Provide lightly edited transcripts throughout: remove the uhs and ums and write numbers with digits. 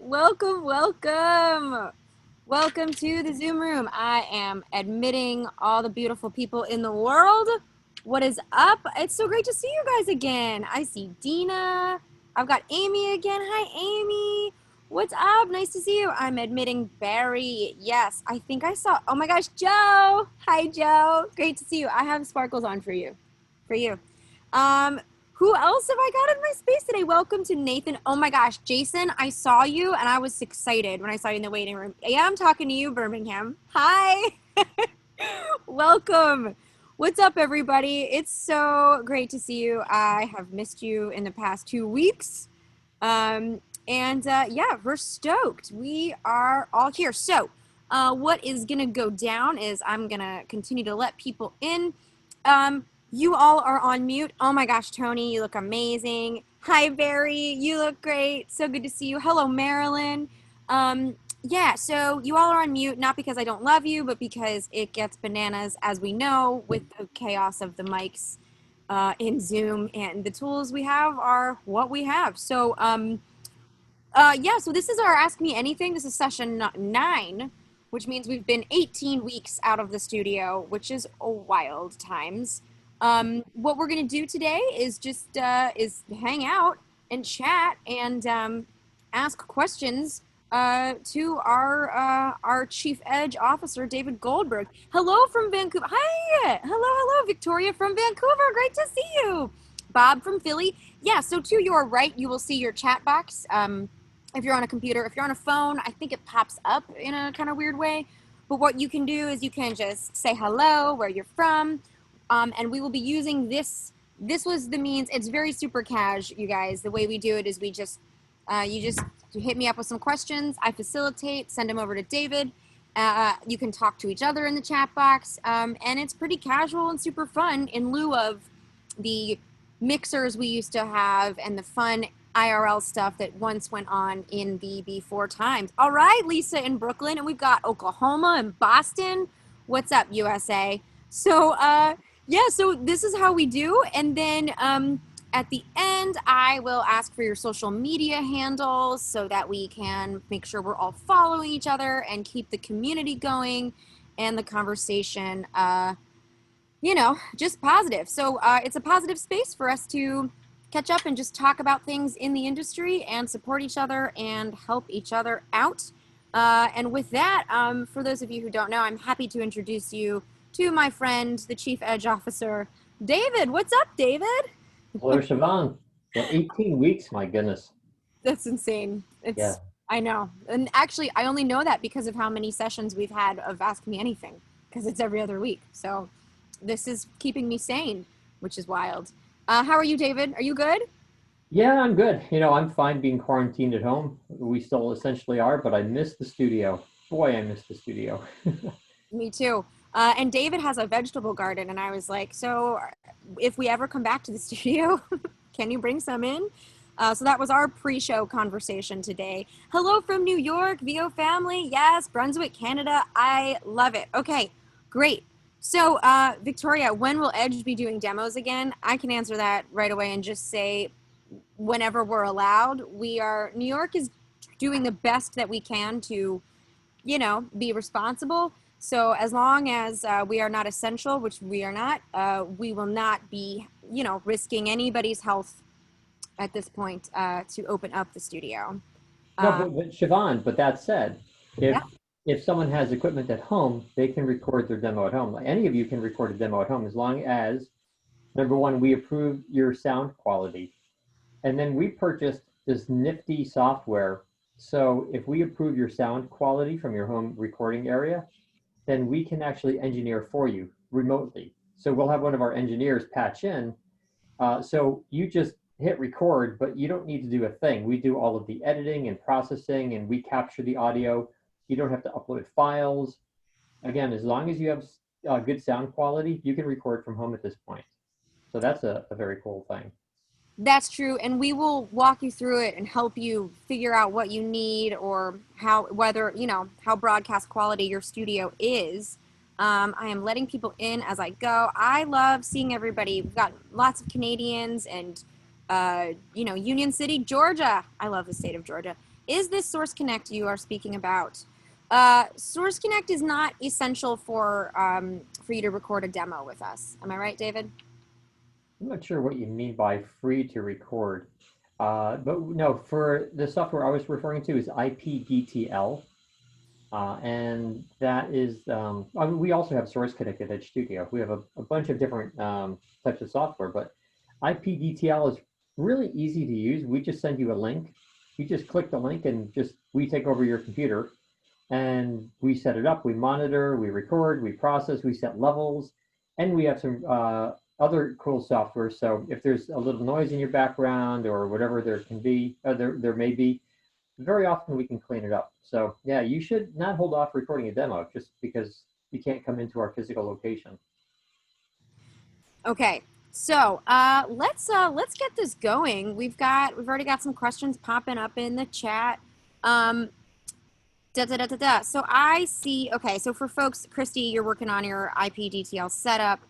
Welcome, welcome. Welcome to the Zoom room. I am admitting all the beautiful people in the world. What is up? It's so great to see you guys again. I see Dina. I've got Amy again. Hi, Amy. What's up? Nice to see you. I'm admitting Barry. Yes, I think I saw. Oh my gosh, Joe. Hi, Joe. Great to see you. I have sparkles on for you. For you. Um, who else have I got in my space today? Welcome to Nathan. Oh my gosh, Jason, I saw you and I was excited when I saw you in the waiting room. Yeah, I'm talking to you, Birmingham. Hi. Welcome. What's up, everybody? It's so great to see you. I have missed you in the past 2 weeks. Yeah, we're stoked. We are all here. So, what is going to go down is I'm going to continue to let people in. You all are on mute. Oh my gosh, Tony, you look amazing. Hi, Barry, you look great. So good to see you. Hello, Marilyn. Yeah, so you all are on mute, not because I don't love you, but because it gets bananas, as we know, with the chaos of the mics in Zoom, and the tools we have are what we have. So, yeah, so this is our Ask Me Anything. This is session 9, which means we've been 18 weeks out of the studio, which is a wild times. What we're going to do today is just is hang out and chat and ask questions to our Chief Edge Officer, David Goldberg. Hello from Vancouver. Hi. Hello, Victoria from Vancouver. Great to see you. Bob from Philly. Yeah, so to your right, you will see your chat box. If you're on a computer, if you're on a phone, I think it pops up in a kind of weird way. But what you can do is you can just say hello, where you're from, and we will be using this. This was the means. It's very super cash, you guys. The way we do it is we just, you just hit me up with some questions. I facilitate, send them over to David. You can talk to each other in the chat box, and it's pretty casual and super fun in lieu of the mixers we used to have and the fun IRL stuff that once went on in the before times. All right, Lisa in Brooklyn, and we've got Oklahoma and Boston. What's up, USA? So, yeah, so this is how we do. And then at the end, I will ask for your social media handles so that we can make sure we're all following each other and keep the community going and the conversation, you know, just positive. So it's a positive space for us to catch up and just talk about things in the industry and support each other and help each other out. And with that, for those of you who don't know, I'm happy to introduce you to my friend, the Chief Edge Officer, David. What's up, David? Hello, Siobhan. Yeah, 18 weeks, my goodness. That's insane. Yeah. I know. And actually, I only know that because of how many sessions we've had of Ask Me Anything, because it's every other week. So this is keeping me sane, which is wild. How are you, David? Are you good? Yeah, I'm good. You know, I'm fine being quarantined at home. We still essentially are, but I miss the studio. Boy, I miss the studio. Me too. And David has a vegetable garden, and I was like, so if we ever come back to the studio, can you bring some in? So that was our pre-show conversation today. Hello from New York, VO family. Yes, Brunswick, Canada. I love it. Okay, great. So, Victoria, when will Edge be doing demos again? I can answer that right away and just say whenever we're allowed. New York is doing the best that we can to, you know, be responsible. So as long as we are not essential, which we are not, we will not be, you know, risking anybody's health at this point to open up the studio. No, but Siobhan, but that said, Yeah. if someone has equipment at home, they can record their demo at home. Like any of you can record a demo at home as long as, number one, we approve your sound quality. And then we purchased this nifty software. So if we approve your sound quality from your home recording area, then we can actually engineer for you remotely. So we'll have one of our engineers patch in. So you just hit record, but you don't need to do a thing. We do all of the editing and processing, and we capture the audio. You don't have to upload files. Again, as long as you have good sound quality, you can record from home at this point. So that's a very cool thing. That's true, and we will walk you through it and help you figure out what you need or whether, you know, how broadcast quality your studio is. I am letting people in as I go. I love seeing everybody. We've got lots of Canadians and, you know, Union City, Georgia. I love the state of Georgia. is this Source Connect you are speaking about? Source Connect is not essential for you to record a demo with us. Am I right, David? I'm not sure what you mean by free to record. But no, for the software I was referring to is IPDTL. And that is, I mean, we also have Source Connect at Edge Studio. We have a bunch of different types of software, but IPDTL is really easy to use. We just send you a link. You just click the link and we take over your computer and we set it up. We monitor, we record, we process, we set levels, and we have some other cool software. So if there's a little noise in your background or whatever there can be, there may be, very often we can clean it up. So yeah, you should not hold off recording a demo just because you can't come into our physical location. Okay, so let's get this going. We've already got some questions popping up in the chat. Da, da, da, da, da. So I see. Okay, so for folks, Christy, you're working on your IPDTL setup,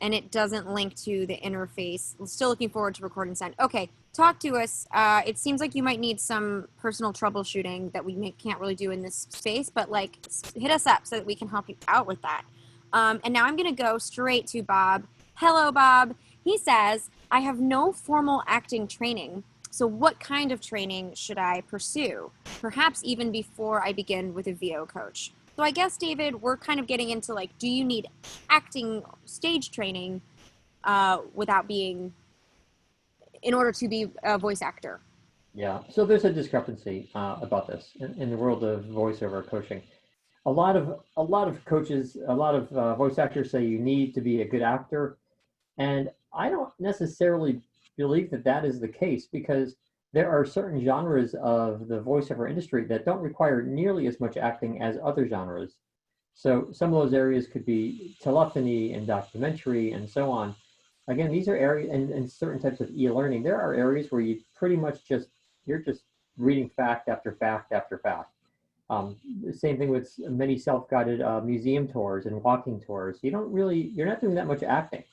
and it doesn't link to the interface. I'm still looking forward to recording sound. Okay, talk to us. It seems like you might need some personal troubleshooting that can't really do in this space, but like hit us up so that we can help you out with that. And now I'm going to go straight to Bob. Hello, Bob. He says, I have no formal acting training. So what kind of training should I pursue? Perhaps even before I begin with a VO coach. So I guess, David, we're kind of getting into like, do you need acting stage training without being, in order to be a voice actor? Yeah, so there's a discrepancy about this in the world of voiceover coaching. A lot of coaches, a lot of voice actors say you need to be a good actor, and I don't necessarily believe that that is the case because there are certain genres of the voiceover industry that don't require nearly as much acting as other genres. So some of those areas could be telephony and documentary and so on. Again, these are areas and certain types of e-learning. There are areas where you pretty much you're just reading fact after fact after fact. The same thing with many self-guided museum tours and walking tours. You're not doing that much acting.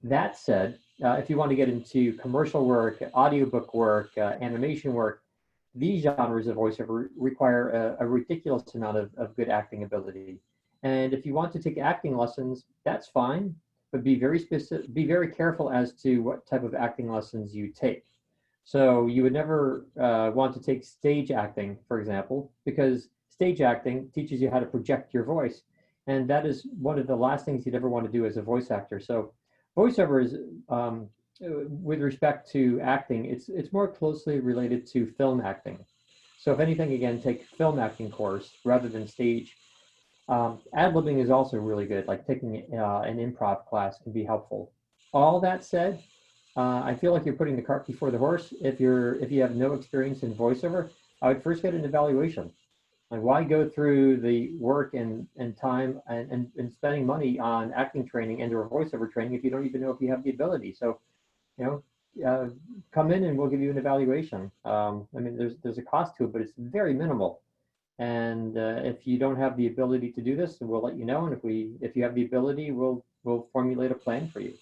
That said, if you want to get into commercial work, audiobook work, animation work, these genres of voiceover require a ridiculous amount of good acting ability. And if you want to take acting lessons, that's fine, but be very specific, be very careful as to what type of acting lessons you take. So you would never want to take stage acting, for example, because stage acting teaches you how to project your voice. And that is one of the last things you'd ever want to do as a voice actor. So voiceover is, with respect to acting, it's more closely related to film acting. So if anything, again, take film acting course rather than stage. Ad-libbing is also really good, like taking an improv class can be helpful. All that said, I feel like you're putting the cart before the horse. If you have no experience in voiceover, I would first get an evaluation. Like, why go through the work and time and spending money on acting training and or voiceover training if you don't even know if you have the ability? So, you know, come in and we'll give you an evaluation. I mean, there's a cost to it, but it's very minimal. And if you don't have the ability to do this, we'll let you know. And if you have the ability, we'll formulate a plan for you.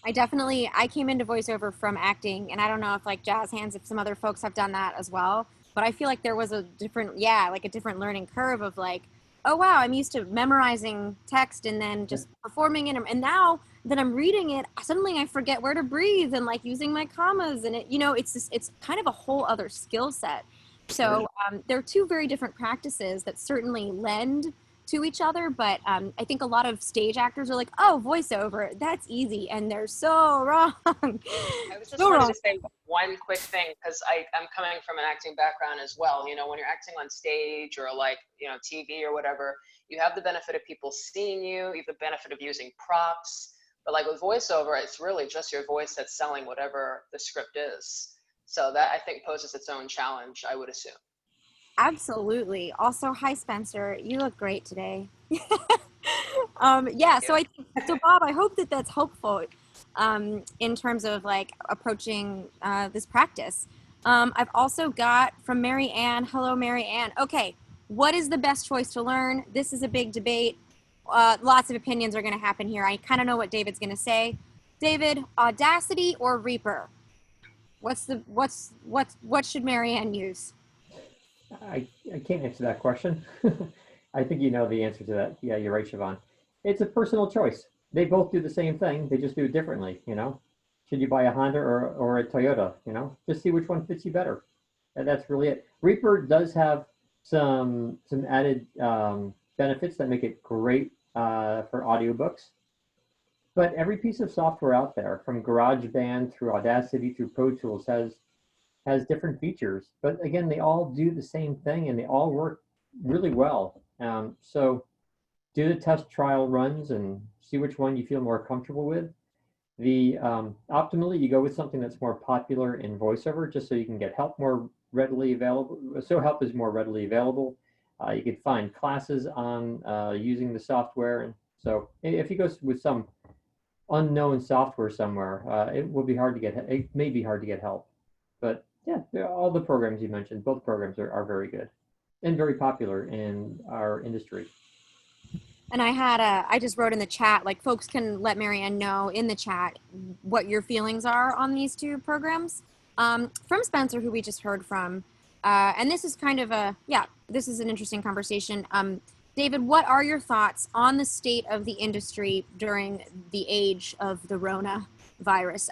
I came into voiceover from acting, and I don't know if like Jazz Hands, if some other folks have done that as well, but I feel like there was a different, yeah, like a different learning curve of like, oh wow, I'm used to memorizing text and then Yeah. just performing it, and now that I'm reading it, suddenly I forget where to breathe and like using my commas, and it's kind of a whole other skill set. Right. So there are two very different practices that certainly lend to each other, but I think a lot of stage actors are like, oh, voiceover, that's easy, and they're so wrong. I was just So wanted wrong. to say one quick thing because I'm coming from an acting background as well. You know, when you're acting on stage or like, you know, TV or whatever, you have the benefit of people seeing you, you have the benefit of using props. But like with voiceover, it's really just your voice that's selling whatever the script is. So that I think poses its own challenge, I would assume. Absolutely. Also, hi Spencer, you look great today. Yeah, Thank so you. Bob, I hope that that's helpful in terms of like approaching this practice. I've also got from Mary Ann. Hello, Mary Ann. Okay, what is the best choice to learn? This is a big debate. Lots of opinions are going to happen here. I kind of know what David's going to say. David, Audacity or Reaper? What should Marianne use? I can't answer that question. I think you know the answer to that. Yeah, you're right, Siobhan. It's a personal choice. They both do the same thing. They just do it differently, you know? Should you buy a Honda or a Toyota, you know? Just see which one fits you better. And that's really it. Reaper does have some added benefits that make it great for audiobooks. But every piece of software out there, from GarageBand through Audacity through Pro Tools, has different features. But again, they all do the same thing and they all work really well. So do the test trial runs and see which one you feel more comfortable with. The optimally, you go with something that's more popular in voiceover, just so you can get help more readily available. So help is more readily available. You can find classes on using the software, and so if you go with some unknown software somewhere, it will be hard to get. It may be hard to get help, but yeah, all the programs you mentioned, both programs are very good and very popular in our industry. And I just wrote in the chat, like folks can let Marianne know in the chat what your feelings are on these two programs. From Spencer, who we just heard from, and this is kind of this is an interesting conversation. David, what are your thoughts on the state of the industry during the age of the Rona virus?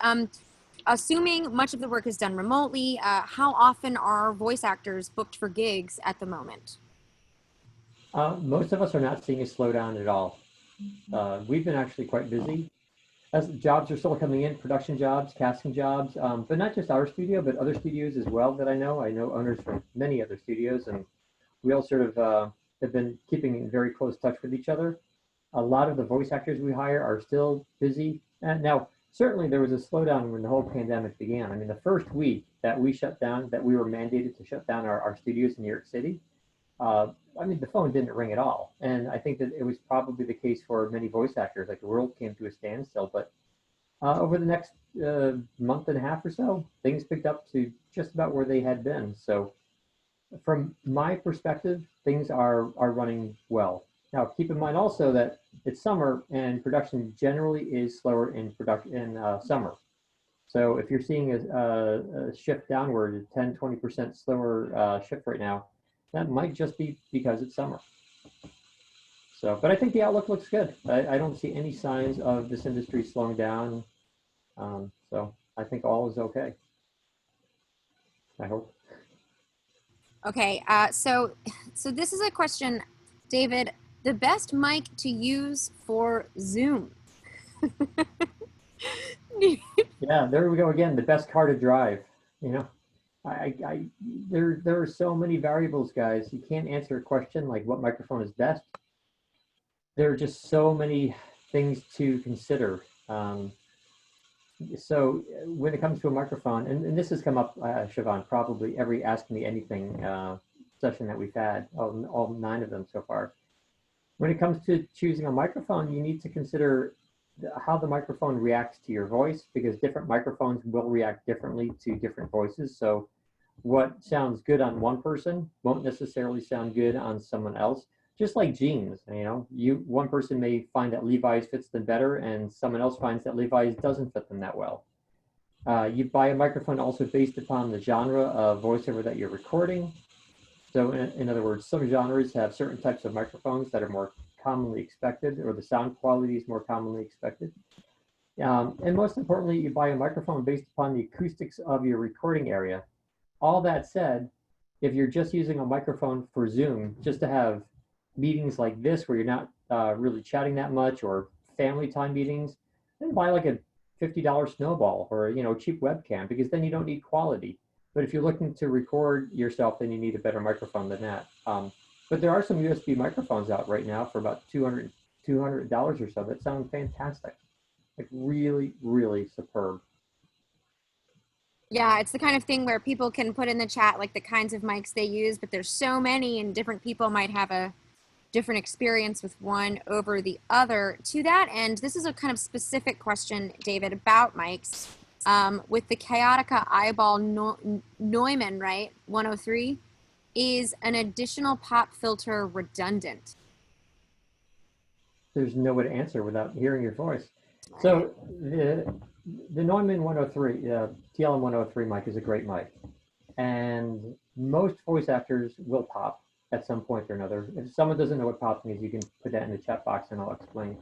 Assuming much of the work is done remotely, how often are voice actors booked for gigs at the moment? Most of us are not seeing a slowdown at all. We've been actually quite busy. As jobs are still coming in, production jobs, casting jobs, but not just our studio, but other studios as well that I know. I know owners from many other studios, and we all sort of have been keeping in very close touch with each other. A lot of the voice actors we hire are still busy. And now, certainly there was a slowdown when the whole pandemic began. I mean, the first week that we shut down, that we were mandated to shut down our studios in New York City, uh, I mean, the phone didn't ring at all. And I think that it was probably the case for many voice actors, like the world came to a standstill. But over the next month and a half or so, things picked up to just about where they had been. So from my perspective, things are running well. Now, keep in mind also that it's summer and production generally is slower in summer. So if you're seeing a shift downward, a 10-20% slower shift right now, that might just be because it's summer. So, but I think the outlook looks good. I don't see any signs of this industry slowing down. So I think all is okay. I hope. Okay, so this is a question, David. The best mic to use for Zoom. Yeah, there we go again. The best car to drive. You know, there are so many variables, guys. You can't answer a question like what microphone is best. There are just so many things to consider. So when it comes to a microphone, and this has come up, Siobhan, probably every Ask Me Anything session that we've had, all 9 of them so far. When it comes to choosing a microphone, you need to consider how the microphone reacts to your voice, because different microphones will react differently to different voices. So what sounds good on one person won't necessarily sound good on someone else. Just like jeans, you know, one person may find that Levi's fits them better, and someone else finds that Levi's doesn't fit them that well. You buy a microphone also based upon the genre of voiceover that you're recording. So in other words, some genres have certain types of microphones that are more commonly expected, or the sound quality is more commonly expected. And most importantly, you buy a microphone based upon the acoustics of your recording area. All that said, if you're just using a microphone for Zoom, just to have meetings like this where you're not really chatting that much, or family time meetings, then buy like a $50 snowball or cheap webcam, because then you don't need quality. But if you're looking to record yourself, then you need a better microphone than that. But there are some USB microphones out right now for about $200 or so that sound fantastic, like really, really superb. Yeah, it's the kind of thing where people can put in the chat like the kinds of mics they use, but there's so many, and different people might have a different experience with one over the other. To that end, this is a kind of specific question, David, about mics. With the Chaotica Eyeball Neumann, right, 103, is an additional pop filter redundant? There's no way to answer without hearing your voice. So the Neumann 103, TLM 103 mic is a great mic. And most voice actors will pop at some point or another. If someone doesn't know what popping is, you can put that in the chat box and I'll explain.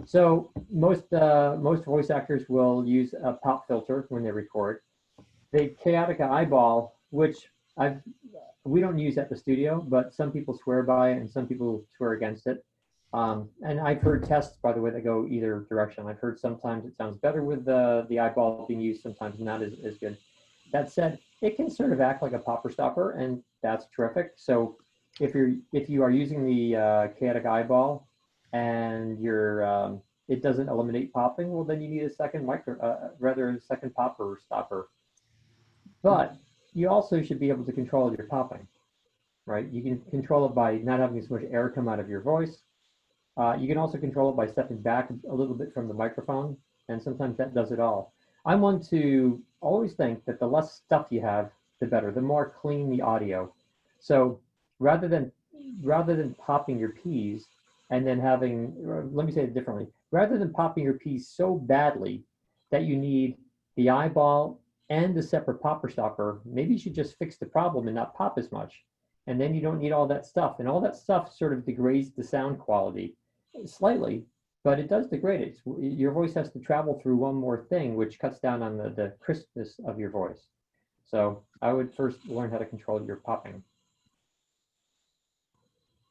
So most voice actors will use a pop filter when they record. The chaotic eyeball, which we don't use at the studio, but some people swear by it and some people swear against it. And I've heard tests, by the way, that go either direction. I've heard sometimes it sounds better with the eyeball being used, sometimes not as good. That said, it can sort of act like a popper stopper, and that's terrific. So if you are using the chaotic eyeball and it doesn't eliminate popping, well, then you need a second a second popper stopper. But you also should be able to control your popping, right? You can control it by not having as much air come out of your voice. You can also control it by stepping back a little bit from the microphone, and sometimes that does it all. I'm one to always think that the less stuff you have, the better, the more clean the audio. So rather than popping your P's and then having, let me say it differently, rather than popping your P's so badly that you need the eyeball and the separate popper stopper, maybe you should just fix the problem and not pop as much. And then you don't need all that stuff. And all that stuff sort of degrades the sound quality slightly, but it does degrade it. Your voice has to travel through one more thing, which cuts down on the crispness of your voice. So I would first learn how to control your popping.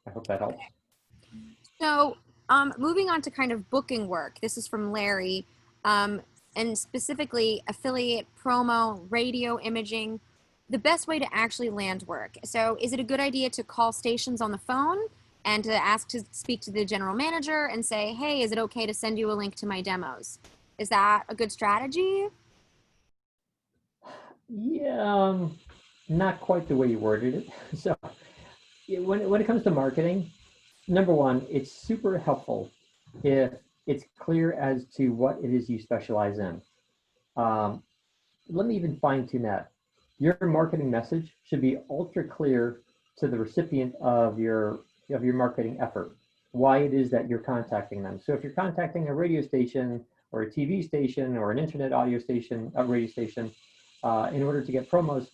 I hope that helps. So, moving on to kind of booking work. This is from Larry, and specifically affiliate, promo, radio imaging, the best way to actually land work. So, is it a good idea to call stations on the phone and to ask to speak to the general manager and say, hey, is it okay to send you a link to my demos? Is that a good strategy? Yeah, not quite the way you worded it. So when it comes to marketing, number one, it's super helpful if it's clear as to what it is you specialize in. Let me even fine tune that. Your marketing message should be ultra clear to the recipient of your marketing effort, why it is that you're contacting them. So if you're contacting a radio station or a TV station or an internet audio station, a radio station, in order to get promos,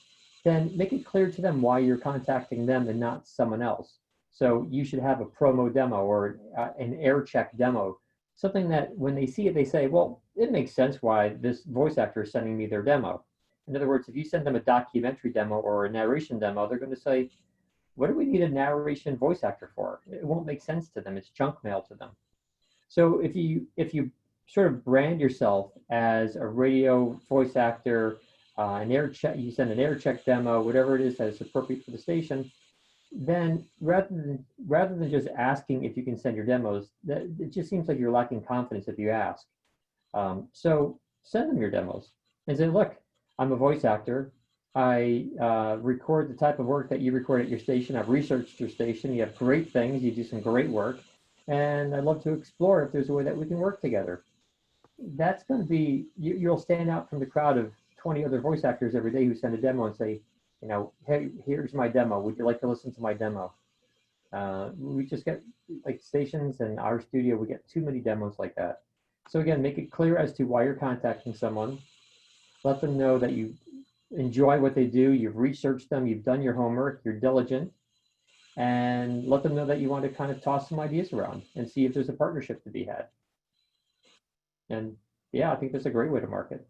then make it clear to them why you're contacting them and not someone else. So you should have a promo demo or an air check demo, something that when they see it, they say, well, it makes sense why this voice actor is sending me their demo. In other words, if you send them a documentary demo or a narration demo, they're going to say, what do we need a narration voice actor for? It won't make sense to them. It's junk mail to them. So if you sort of brand yourself as a radio voice actor, an air check, you send an air check demo, whatever it is that is appropriate for the station, then rather than just asking if you can send your demos, it just seems like you're lacking confidence if you ask. So send them your demos and say, look, I'm a voice actor. I record the type of work that you record at your station. I've researched your station. You have great things. You do some great work. And I'd love to explore if there's a way that we can work together. That's going to be, you'll stand out from the crowd of 20 other voice actors every day who send a demo and say, you know, hey, here's my demo. Would you like to listen to my demo? We just get, like stations and our studio, we get too many demos like that. So again, make it clear as to why you're contacting someone. Let them know that you enjoy what they do, you've researched them, you've done your homework, you're diligent, and let them know that you want to kind of toss some ideas around and see if there's a partnership to be had. And yeah, I think that's a great way to market.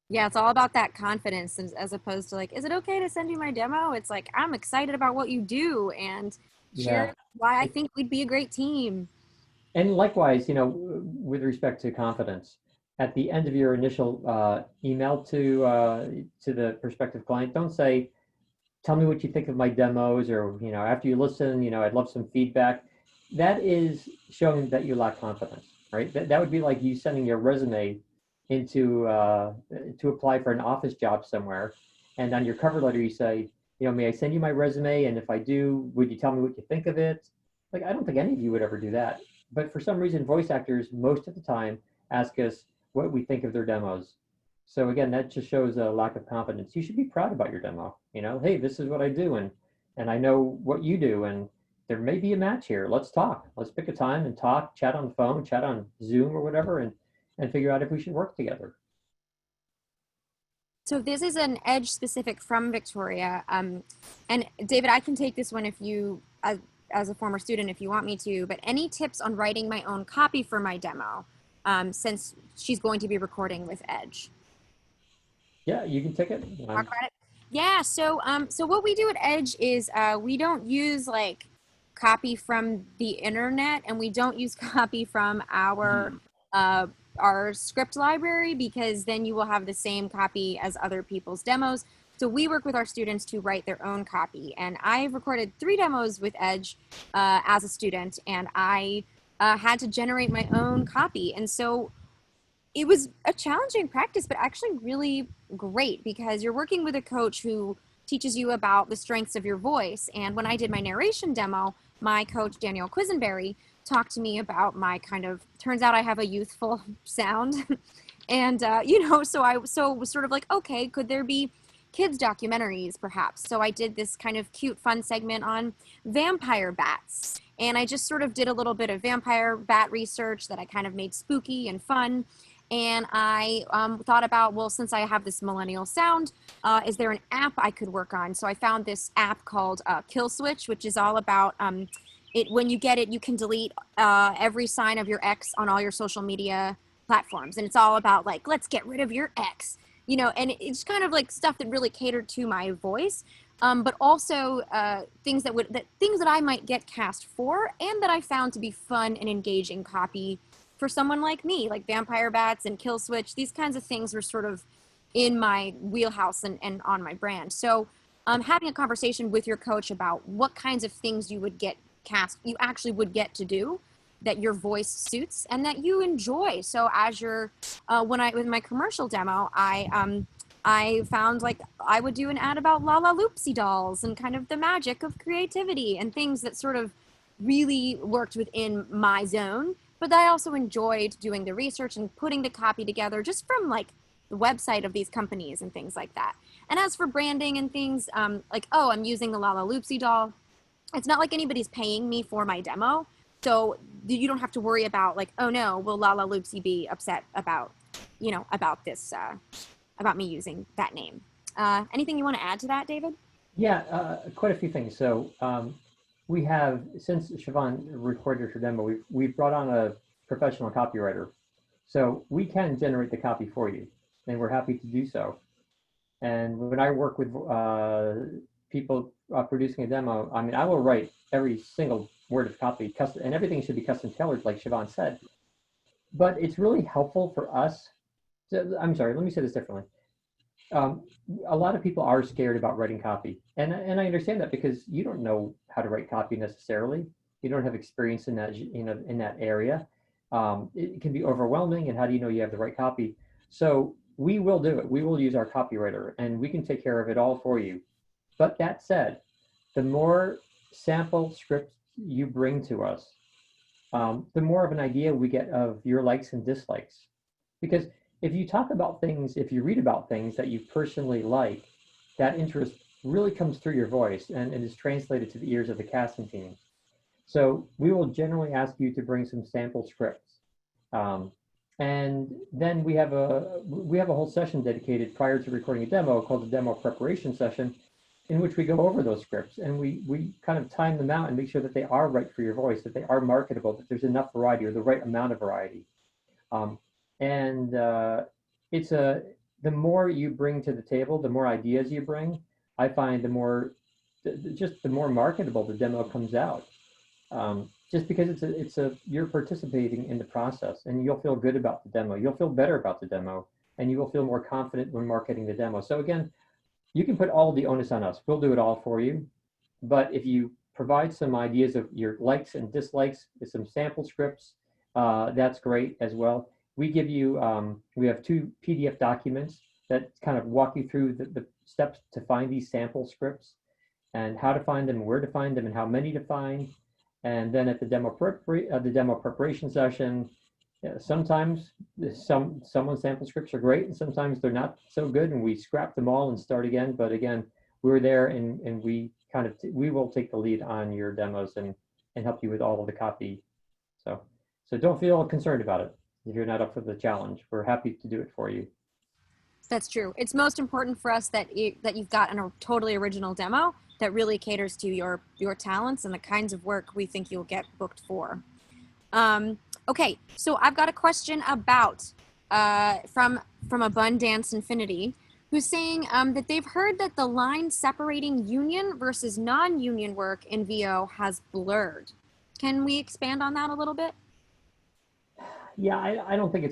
Yeah, it's all about that confidence as opposed to like, is it okay to send you my demo? It's like, I'm excited about what you do and here's why I think we'd be a great team. And likewise, you know, with respect to confidence, at the end of your initial email to the prospective client, don't say, tell me what you think of my demos, or, you know, after you listen, you know, I'd love some feedback. That is showing that you lack confidence, right? That would be like you sending your resume into to apply for an office job somewhere, and on your cover letter you say, you know, may I send you my resume, and if I do, would you tell me what you think of it? Like, I don't think any of you would ever do that. But for some reason, voice actors most of the time ask us what we think of their demos. So again, that just shows a lack of confidence. You should be proud about your demo. You know, hey, this is what I do, and I know what you do, and there may be a match here. Let's talk. Let's pick a time and talk, chat on the phone, chat on Zoom or whatever, and figure out if we should work together. So this is an Edge specific from Victoria. And David, I can take this one if you, as a former student, if you want me to. But any tips on writing my own copy for my demo, since she's going to be recording with Edge? Yeah, you can take it. Talk about it. Yeah. So what we do at Edge is we don't use like copy from the internet, and we don't use copy from uh, our script library, because then you will have the same copy as other people's demos. So we work with our students to write their own copy, and I've recorded 3 demos with Edge as a student, and I had to generate my own copy, and so it was a challenging practice, but actually really great, because you're working with a coach who teaches you about the strengths of your voice. And when I did my narration demo, my coach, Danielle Quisenberry, talked to me about my kind of, turns out I have a youthful sound. And, so I was sort of like, okay, could there be kids documentaries perhaps? So I did this kind of cute, fun segment on vampire bats. And I just sort of did a little bit of vampire bat research that I kind of made spooky and fun. And I thought about, well, since I have this millennial sound, is there an app I could work on? So I found this app called Kill Switch, which is all about it. When you get it, you can delete every sign of your ex on all your social media platforms. And it's all about like, let's get rid of your ex, and it's kind of like stuff that really catered to my voice. But also things that I might get cast for, and that I found to be fun and engaging copy for someone like me, like vampire bats and kill switch. These kinds of things were sort of in my wheelhouse and on my brand. So having a conversation with your coach about what kinds of things you would get cast, you actually would get to do, that your voice suits and that you enjoy. So as you're, with my commercial demo, I found like I would do an ad about La La Loopsy dolls and kind of the magic of creativity and things that sort of really worked within my zone. But I also enjoyed doing the research and putting the copy together just from like the website of these companies and things like that. And as for branding and things, like, oh, I'm using the La La Loopsy doll. It's not like anybody's paying me for my demo. So you don't have to worry about like, oh no, will La La Loopsy be upset about, about this, about me using that name. Anything you want to add to that, David? Yeah, quite a few things. So we have, since Siobhan recorded her demo, we've brought on a professional copywriter. So we can generate the copy for you, and we're happy to do so. And when I work with people producing a demo, I mean, I will write every single word of copy, and everything should be custom tailored, like Siobhan said. But it's really helpful for us. I'm sorry, let me say this differently. A lot of people are scared about writing copy, and I understand that, because you don't know how to write copy necessarily. You don't have experience in that, in that area. It can be overwhelming, and how do you know you have the right copy? So we will do it. We will use our copywriter, and we can take care of it all for you. But that said, the more sample scripts you bring to us, the more of an idea we get of your likes and dislikes. Because if you talk about things, if you read about things that you personally like, that interest really comes through your voice and is translated to the ears of the casting team. So we will generally ask you to bring some sample scripts. And then we have a whole session dedicated prior to recording a demo called the demo preparation session, in which we go over those scripts and we kind of time them out and make sure that they are right for your voice, that they are marketable, that there's enough variety or the right amount of variety. And it's the more you bring to the table, the more ideas you bring, I find the more marketable the demo comes out. Just because you're participating in the process, and you'll feel good about the demo. You'll feel better about the demo, and you will feel more confident when marketing the demo. So again, you can put all the onus on us. We'll do it all for you. But if you provide some ideas of your likes and dislikes, some sample scripts, that's great as well. We give you, we have 2 PDF documents that kind of walk you through the steps to find these sample scripts, and how to find them, where to find them, and how many to find. And then at the demo preparation session, sometimes someone's sample scripts are great, and sometimes they're not so good, and we scrap them all and start again. But again, we're there, and we kind of we will take the lead on your demos and help you with all of the copy. So don't feel concerned about it if you're not up for the challenge. We're happy to do it for you. That's true. It's most important for us that you've got a totally original demo that really caters to your talents and the kinds of work we think you'll get booked for. Okay, so I've got a question about from Abundance Infinity, who's saying that they've heard that the line separating union versus non-union work in VO has blurred. Can we expand on that a little bit? Yeah, I don't think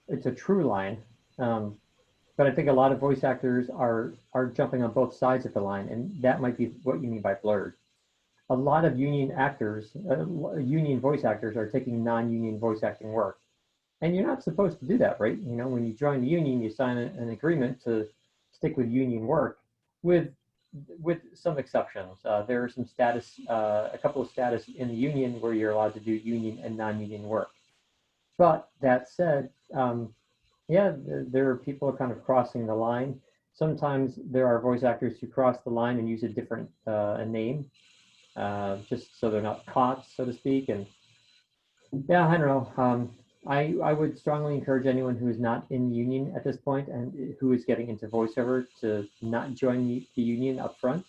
it's a true line, but I think a lot of voice actors are jumping on both sides of the line, and that might be what you mean by blurred. A lot of union actors, union voice actors, are taking non-union voice acting work, and you're not supposed to do that, right? You know, when you join the union, you sign an agreement to stick with union work, with with some exceptions. There are some status, a couple of status in the union where you're allowed to do union and non-union work. But that said, yeah, there are people kind of crossing the line. Sometimes there are voice actors who cross the line and use a different name, just so they're not caught, so to speak. And yeah, I don't know. I would strongly encourage anyone who is not in the union at this point and who is getting into voiceover to not join the union up front.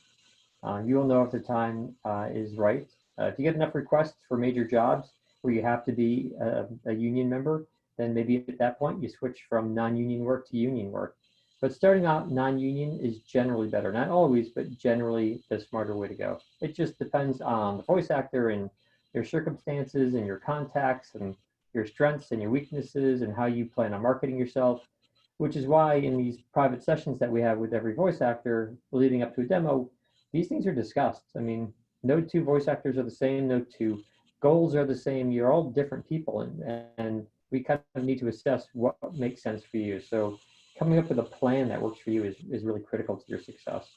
You will know if the time is right. If you get enough requests for major jobs where you have to be a union member, then maybe at that point you switch from non-union work to union work. But starting out non-union is generally better. Not always, but generally the smarter way to go. It just depends on the voice actor and your circumstances and your contacts and your strengths and your weaknesses and how you plan on marketing yourself, which is why in these private sessions that we have with every voice actor leading up to a demo, these things are discussed. I mean, no two voice actors are the same, no two goals are the same. You're all different people, and we kind of need to assess what makes sense for you. So coming up with a plan that works for you is really critical to your success.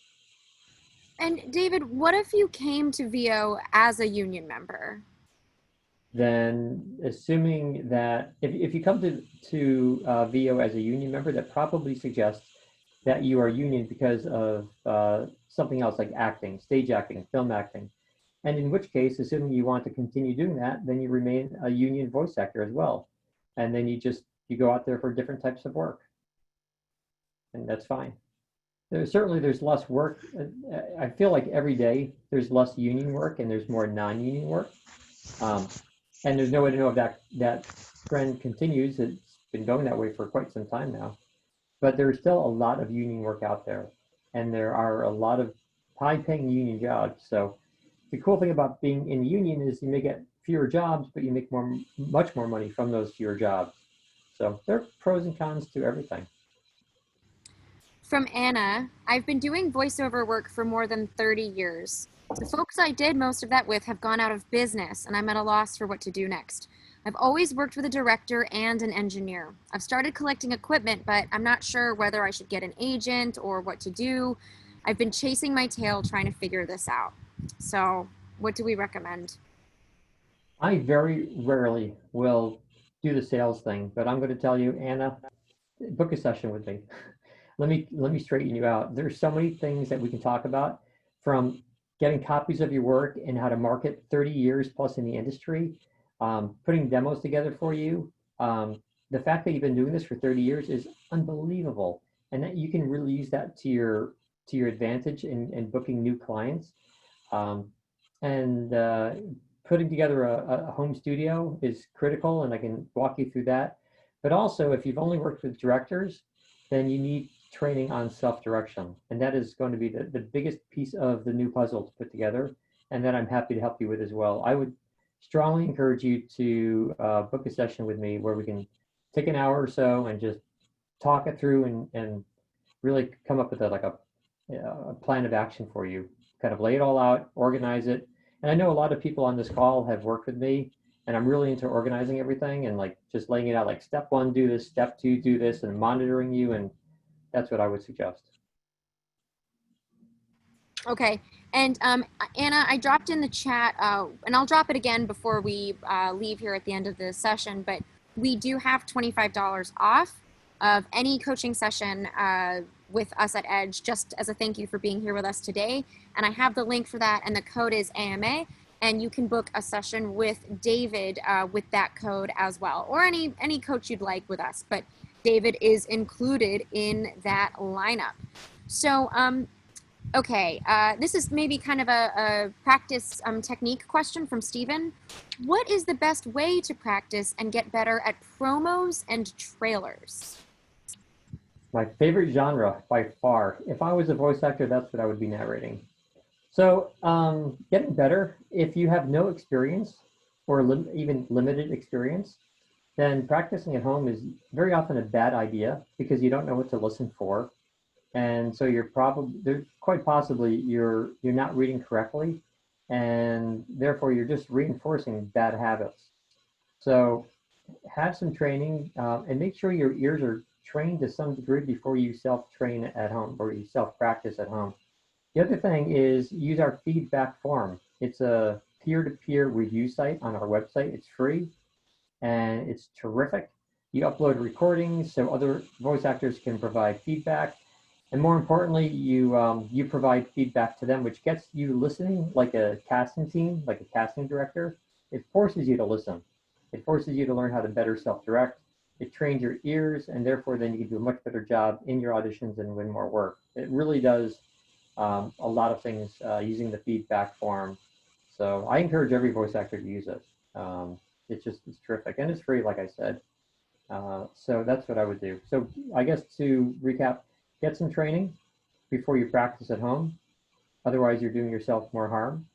And David, what if you came to VO as a union member? Then assuming that if you come to VO as a union member, that probably suggests that you are union because of something else like acting, stage acting, film acting. And in which case, assuming you want to continue doing that, then you remain a union voice actor as well. And then you go out there for different types of work. And that's fine. There's less work. I feel like every day there's less union work and there's more non-union work. And there's no way to know if that trend continues. It's been going that way for quite some time now. But there's still a lot of union work out there. And there are a lot of high-paying union jobs. So the cool thing about being in the union is you may get fewer jobs, but you make much more money from those fewer jobs. So there are pros and cons to everything. From Anna, I've been doing voiceover work for more than 30 years. The folks I did most of that with have gone out of business, and I'm at a loss for what to do next. I've always worked with a director and an engineer. I've started collecting equipment, but I'm not sure whether I should get an agent or what to do. I've been chasing my tail trying to figure this out. So, what do we recommend? I very rarely will do the sales thing, but I'm going to tell you, Anna, book a session with me. Let me straighten you out. There's so many things that we can talk about, from getting copies of your work and how to market 30 years plus in the industry, putting demos together for you. The fact that you've been doing this for 30 years is unbelievable, and that you can really use that to your advantage in booking new clients. And putting together a home studio is critical, and I can walk you through that. But also, if you've only worked with directors, then you need training on self-direction. And that is going to be the biggest piece of the new puzzle to put together, and that I'm happy to help you with as well. I would strongly encourage you to book a session with me where we can take an hour or so and just talk it through and really come up with a plan of action for you. Kind of lay it all out, organize it. And I know a lot of people on this call have worked with me, and I'm really into organizing everything and like just laying it out, like step 1, do this, step 2, do this, and monitoring you. And that's what I would suggest. Okay. And Anna, I dropped in the chat, and I'll drop it again before we leave here at the end of the session, but we do have $25 off of any coaching session with us at Edge, just as a thank you for being here with us today. And I have the link for that, and the code is AMA, and you can book a session with David with that code as well, or any coach you'd like with us. But David is included in that lineup. So, okay, this is maybe kind of a practice technique question from Steven. What is the best way to practice and get better at promos and trailers? My favorite genre by far. If I was a voice actor, that's what I would be narrating. So, getting better, if you have no experience or even limited experience, then practicing at home is very often a bad idea because you don't know what to listen for. And so you're probably, quite possibly, you're not reading correctly, and therefore you're just reinforcing bad habits. So have some training and make sure your ears are trained to some degree before you self-train at home or you self-practice at home. The other thing is use our feedback form. It's a peer-to-peer review site on our website. It's free and it's terrific. You upload recordings so other voice actors can provide feedback. And more importantly, you provide feedback to them, which gets you listening like a casting team, like a casting director. It forces you to listen. It forces you to learn how to better self-direct. It trains your ears, and therefore then you can do a much better job in your auditions and win more work. It really does a lot of things using the feedback form. So I encourage every voice actor to use it. It's terrific, and it's free, like I said. So that's what I would do. So I guess to recap, get some training before you practice at home. Otherwise, you're doing yourself more harm.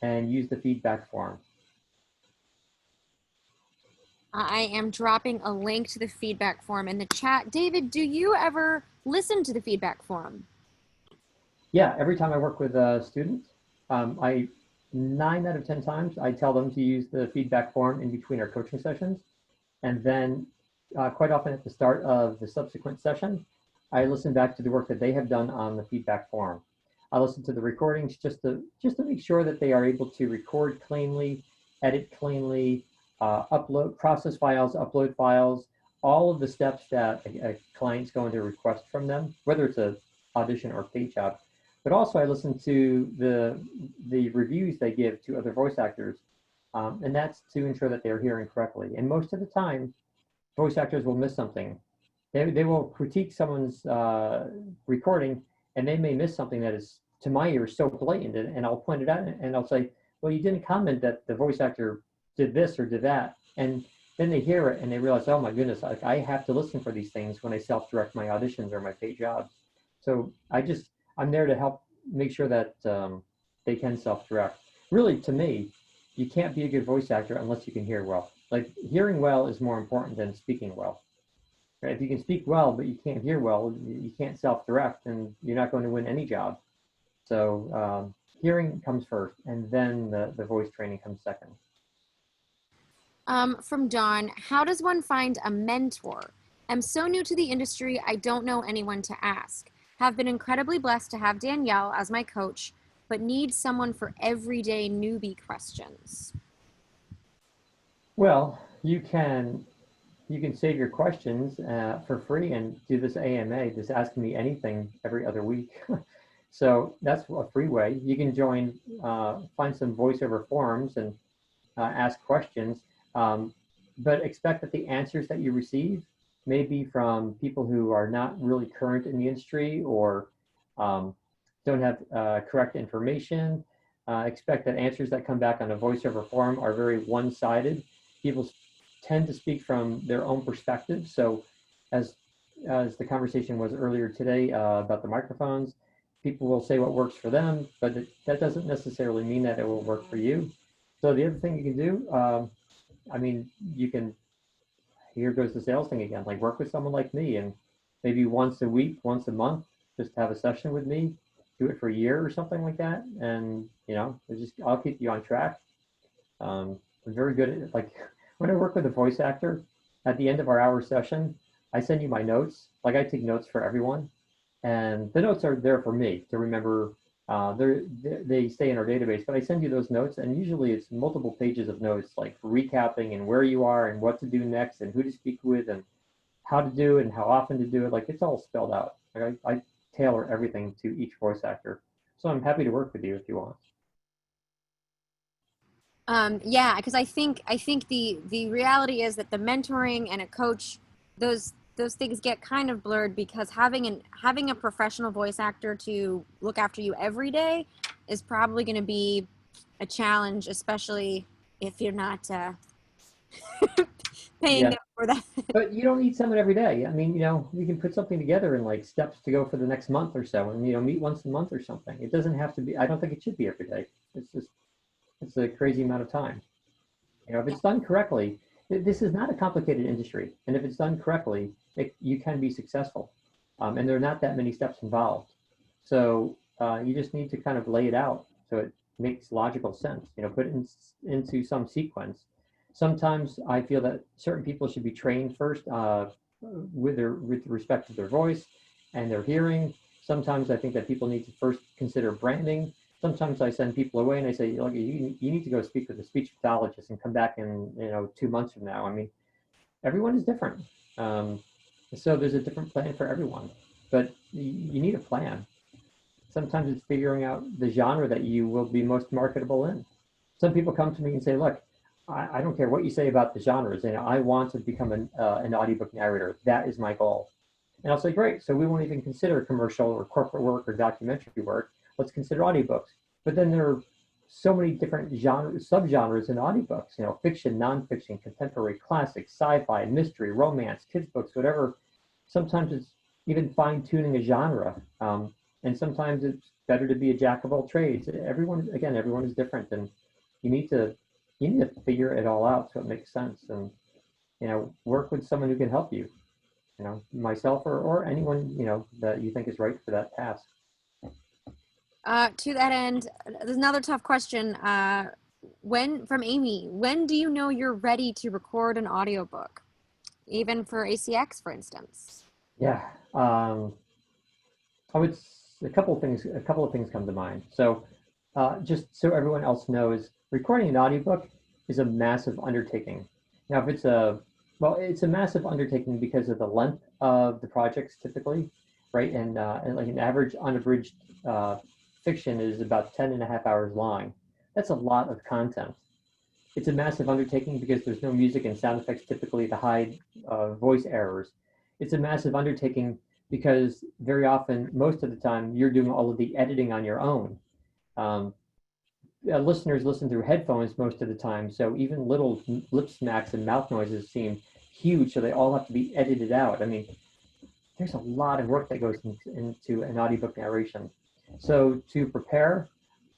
And use the feedback form. I am dropping a link to the feedback form in the chat. David, do you ever listen to the feedback form? Yeah, every time I work with students, I 9 out of 10 times I tell them to use the feedback form in between our coaching sessions, and then quite often at the start of the subsequent session, I listen back to the work that they have done on the feedback form. I listen to the recordings just to make sure that they are able to record cleanly, edit cleanly, upload process files, upload files, all of the steps that a client's going to request from them, whether it's a audition or paid job. But also I listen to the reviews they give to other voice actors, and that's to ensure that they're hearing correctly. And most of the time, voice actors will miss something. They will critique someone's recording, and they may miss something that is, to my ear, so blatant, and I'll point it out, and I'll say, well, you didn't comment that the voice actor did this or did that. And then they hear it and they realize, oh my goodness, I have to listen for these things when I self-direct my auditions or my paid jobs. So I'm there to help make sure that they can self-direct. Really, to me, you can't be a good voice actor unless you can hear well. Like, hearing well is more important than speaking well. Right? If you can speak well, but you can't hear well, you can't self-direct, and you're not going to win any job. So hearing comes first, and then the voice training comes second. From Dawn, how does one find a mentor? I'm so new to the industry, I don't know anyone to ask. Have been incredibly blessed to have Danielle as my coach, but need someone for everyday newbie questions. Well, you can save your questions for free and do this AMA, just ask me anything every other week. So that's a free way. You can join, find some voiceover forums and ask questions, but expect that the answers that you receive may be from people who are not really current in the industry or don't have correct information. Expect that answers that come back on a voiceover forum are very one-sided. People tend to speak from their own perspective. So as the conversation was earlier today about the microphones, people will say what works for them, but that doesn't necessarily mean that it will work for you. So the other thing you can do, I mean, you can, here goes the sales thing again, like work with someone like me and maybe once a week, once a month, just have a session with me, do it for a year or something like that. And, I'll keep you on track. I'm very good at, like, when I work with a voice actor, at the end of our hour session, I send you my notes. Like, I take notes for everyone. And the notes are there for me to remember. They stay in our database, but I send you those notes, and usually it's multiple pages of notes, like recapping and where you are and what to do next and who to speak with and how to do it and how often to do it. Like, it's all spelled out. Like, I tailor everything to each voice actor. So I'm happy to work with you if you want. Yeah, because I think the reality is that the mentoring and a coach, those those things get kind of blurred because having a professional voice actor to look after you every day is probably going to be a challenge, especially if you're not paying Yeah. them for that. But you don't need someone every day. I mean, you can put something together in like steps to go for the next month or so and, meet once a month or something. It doesn't have to be, I don't think it should be every day. It's a crazy amount of time. If it's done correctly, this is not a complicated industry. And if it's done correctly, you can be successful. And there are not that many steps involved. So you just need to kind of lay it out so it makes logical sense, put it into some sequence. Sometimes I feel that certain people should be trained first with respect to their voice and their hearing. Sometimes I think that people need to first consider branding. Sometimes I send people away and I say, look, you need to go speak with a speech pathologist and come back in 2 months from now. I mean, everyone is different. So there's a different plan for everyone, but you need a plan. Sometimes it's figuring out the genre that you will be most marketable in. Some people come to me and say, look, I don't care what you say about the genres, and I want to become an audiobook narrator. That is my goal. And I'll say, great. So we won't even consider commercial or corporate work or documentary work. Let's consider audiobooks. But then there are so many different subgenres in audiobooks, fiction, nonfiction, contemporary, classic, sci-fi, mystery, romance, kids books, whatever. Sometimes it's even fine tuning a genre. And sometimes it's better to be a jack of all trades. Everyone is different, and you need to figure it all out so it makes sense, and work with someone who can help you. Myself or anyone that you think is right for that task. To that end, there's another tough question. From Amy, when do you know you're ready to record an audiobook? Even for ACX, for instance. Yeah. I would a couple of things come to mind. So just so everyone else knows, recording an audiobook is a massive undertaking. Now, if it's it's a massive undertaking because of the length of the projects typically, right? And like an average unabridged fiction is about 10 and a half hours long. That's a lot of content. It's a massive undertaking because there's no music and sound effects typically to hide voice errors. It's a massive undertaking because very often, most of the time, you're doing all of the editing on your own. Listeners listen through headphones most of the time, so even little lip smacks and mouth noises seem huge, so they all have to be edited out. I mean, there's a lot of work that goes into an audiobook narration. So to prepare,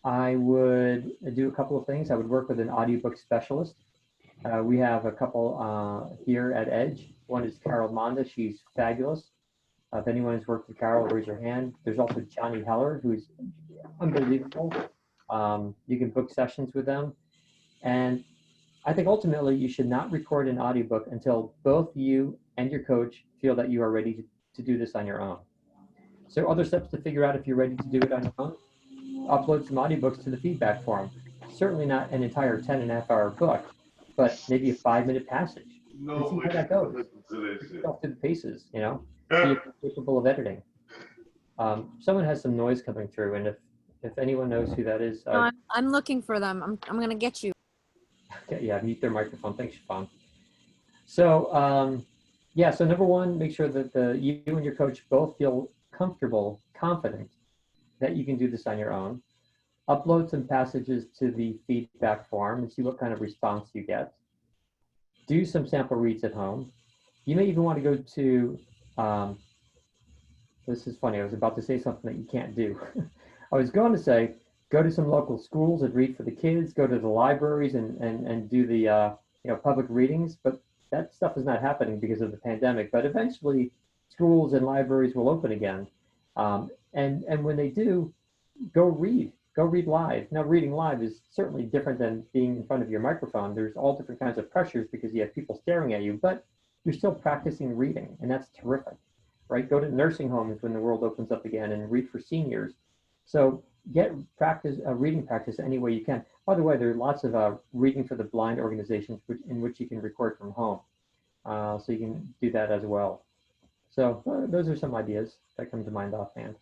I would do a couple of things. I would work with an audiobook specialist. We have a couple here at Edge. One is Carol Monda. She's fabulous. If anyone has worked with Carol, raise your hand. There's also Johnny Heller, who's unbelievable. You can book sessions with them. And I think ultimately you should not record an audiobook until both you and your coach feel that you are ready to do this on your own. So other steps to figure out if you're ready to do it on your own: upload some audiobooks to the feedback forum. Certainly not an entire 10 and a half hour book, but maybe a 5-minute passage. And see how that goes. Put yourself through the paces, see if you're capable of editing. Someone has some noise coming through, and if anyone knows who that is. I'm looking for them. I'm going to get you. Okay, yeah, mute their microphone. Thanks, Siobhan. So, so number one, make sure that you and your coach both feel comfortable, confident that you can do this on your own. Upload some passages to the feedback form and see what kind of response you get. Do some sample reads at home. You may even want to go to, this is funny, I was about to say something that you can't do. I was going to say, go to some local schools and read for the kids, go to the libraries and do the public readings, but that stuff is not happening because of the pandemic. But eventually schools and libraries will open again. And when they do, go read live. Now, reading live is certainly different than being in front of your microphone. There's all different kinds of pressures because you have people staring at you, but you're still practicing reading, and that's terrific, right? Go to nursing homes when the world opens up again and read for seniors. So get reading practice any way you can. By the way, there are lots of reading for the blind organizations in which you can record from home. So you can do that as well. So those are some ideas that come to mind offhand.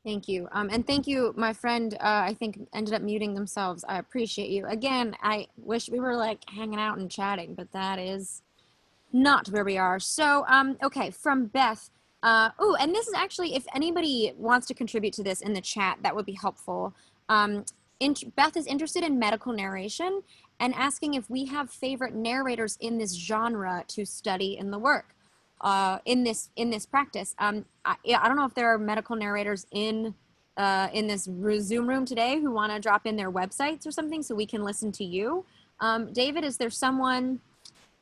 Thank you. And thank you, my friend, I think ended up muting themselves. I appreciate you. Again, I wish we were like hanging out and chatting, but that is not where we are. So, okay, from Beth. Oh, and this is actually, if anybody wants to contribute to this in the chat, that would be helpful. Um, Beth is interested in medical narration and asking if we have favorite narrators in this genre to study in the work, in this practice. Yeah, I don't know if there are medical narrators in this Zoom room today who want to drop in their websites or something so we can listen to you. David, is there someone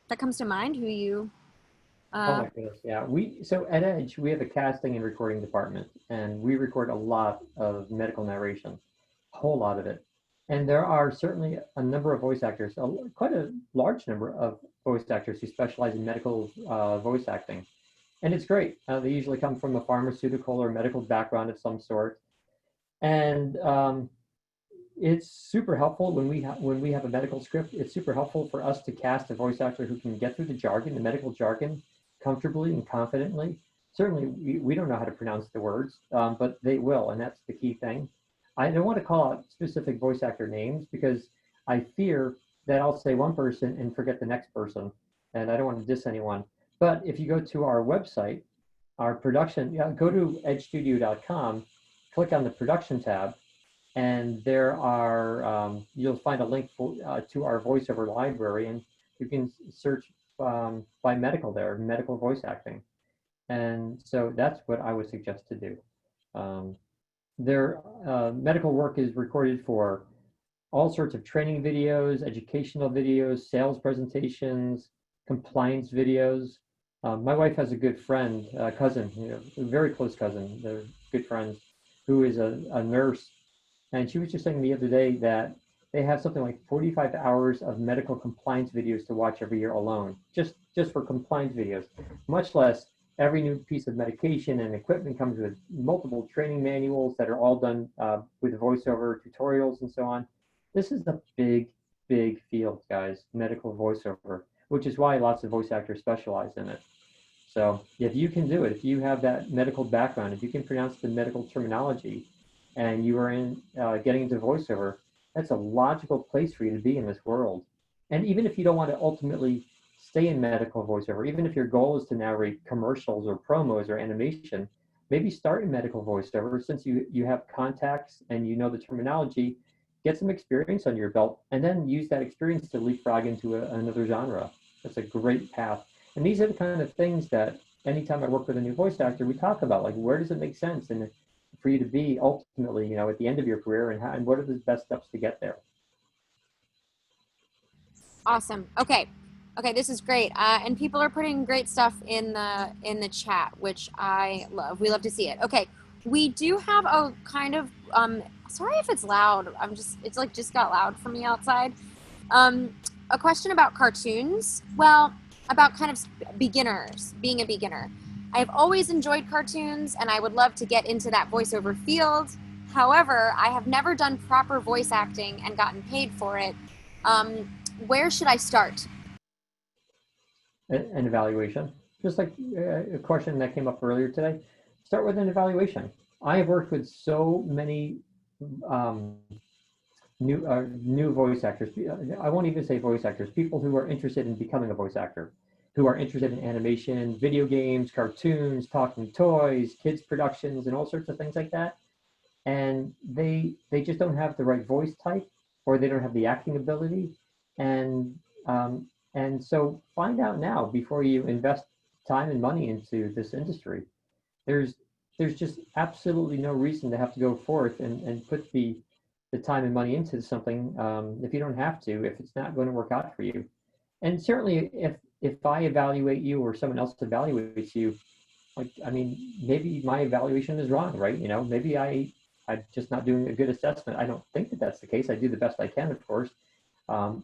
that comes to mind who you? Oh my goodness, yeah. So at Edge, we have a casting and recording department, and we record a lot of medical narration, a whole lot of it. And there are certainly a number of voice actors, quite a large number of voice actors who specialize in medical voice acting. And it's great. They usually come from a pharmaceutical or medical background of some sort. And it's super helpful when we have a medical script. It's super helpful for us to cast a voice actor who can get through the jargon, the medical jargon, comfortably and confidently. Certainly, we don't know how to pronounce the words, but they will, and that's the key thing. I don't want to call out specific voice actor names because I fear that I'll say one person and forget the next person, and I don't want to diss anyone. But if you go to our website, our production, yeah, go to edgestudio.com, click on the production tab, and there are you'll find a link to our voiceover library, and you can search by medical there, medical voice acting, and so that's what I would suggest to do. Their medical work is recorded for all sorts of training videos, educational videos, sales presentations, compliance videos. My wife has a good friend, cousin, a very close cousin, they're good friends, who is a nurse, and she was just saying the other day that they have something like 45 hours of medical compliance videos to watch every year alone, just for compliance videos, much less every new piece of medication and equipment comes with multiple training manuals that are all done with voiceover tutorials and so on. This is a big, big field, guys, medical voiceover, which is why lots of voice actors specialize in it. So if you can do it, if you have that medical background, if you can pronounce the medical terminology, and you are in getting into voiceover, that's a logical place for you to be in this world. And even if you don't want to ultimately stay in medical voiceover, even if your goal is to narrate commercials or promos or animation, maybe start in medical voiceover since you have contacts and you know the terminology, get some experience on your belt, and then use that experience to leapfrog into another genre. That's a great path. And these are the kind of things that anytime I work with a new voice actor, we talk about, like, where does it make sense and for you to be ultimately, at the end of your career, and what are the best steps to get there? Awesome. Okay. Okay, this is great. And people are putting great stuff in the chat, which I love. We love to see it. Okay. We do have a kind of sorry if it's loud. It's like just got loud for me outside. A question about cartoons. Well, about kind of beginners, being a beginner. I've always enjoyed cartoons and I would love to get into that voiceover field. However, I have never done proper voice acting and gotten paid for it. Where should I start? An evaluation, just like a question that came up earlier today. Start with an evaluation. I have worked with so many um, new voice actors. I won't even say voice actors. People who are interested in becoming a voice actor, who are interested in animation, video games, cartoons, talking toys, kids productions, and all sorts of things like that. And they just don't have the right voice type, or they don't have the acting ability, and um, and so find out now before you invest time and money into this industry. There's there's just absolutely no reason to have to go forth and put the time and money into something if you don't have to, if it's not going to work out for you. And certainly if I evaluate you or someone else evaluates you, like, I mean, maybe my evaluation is wrong, right? Maybe I'm just not doing a good assessment. I don't think that that's the case. I do the best I can, of course. Um,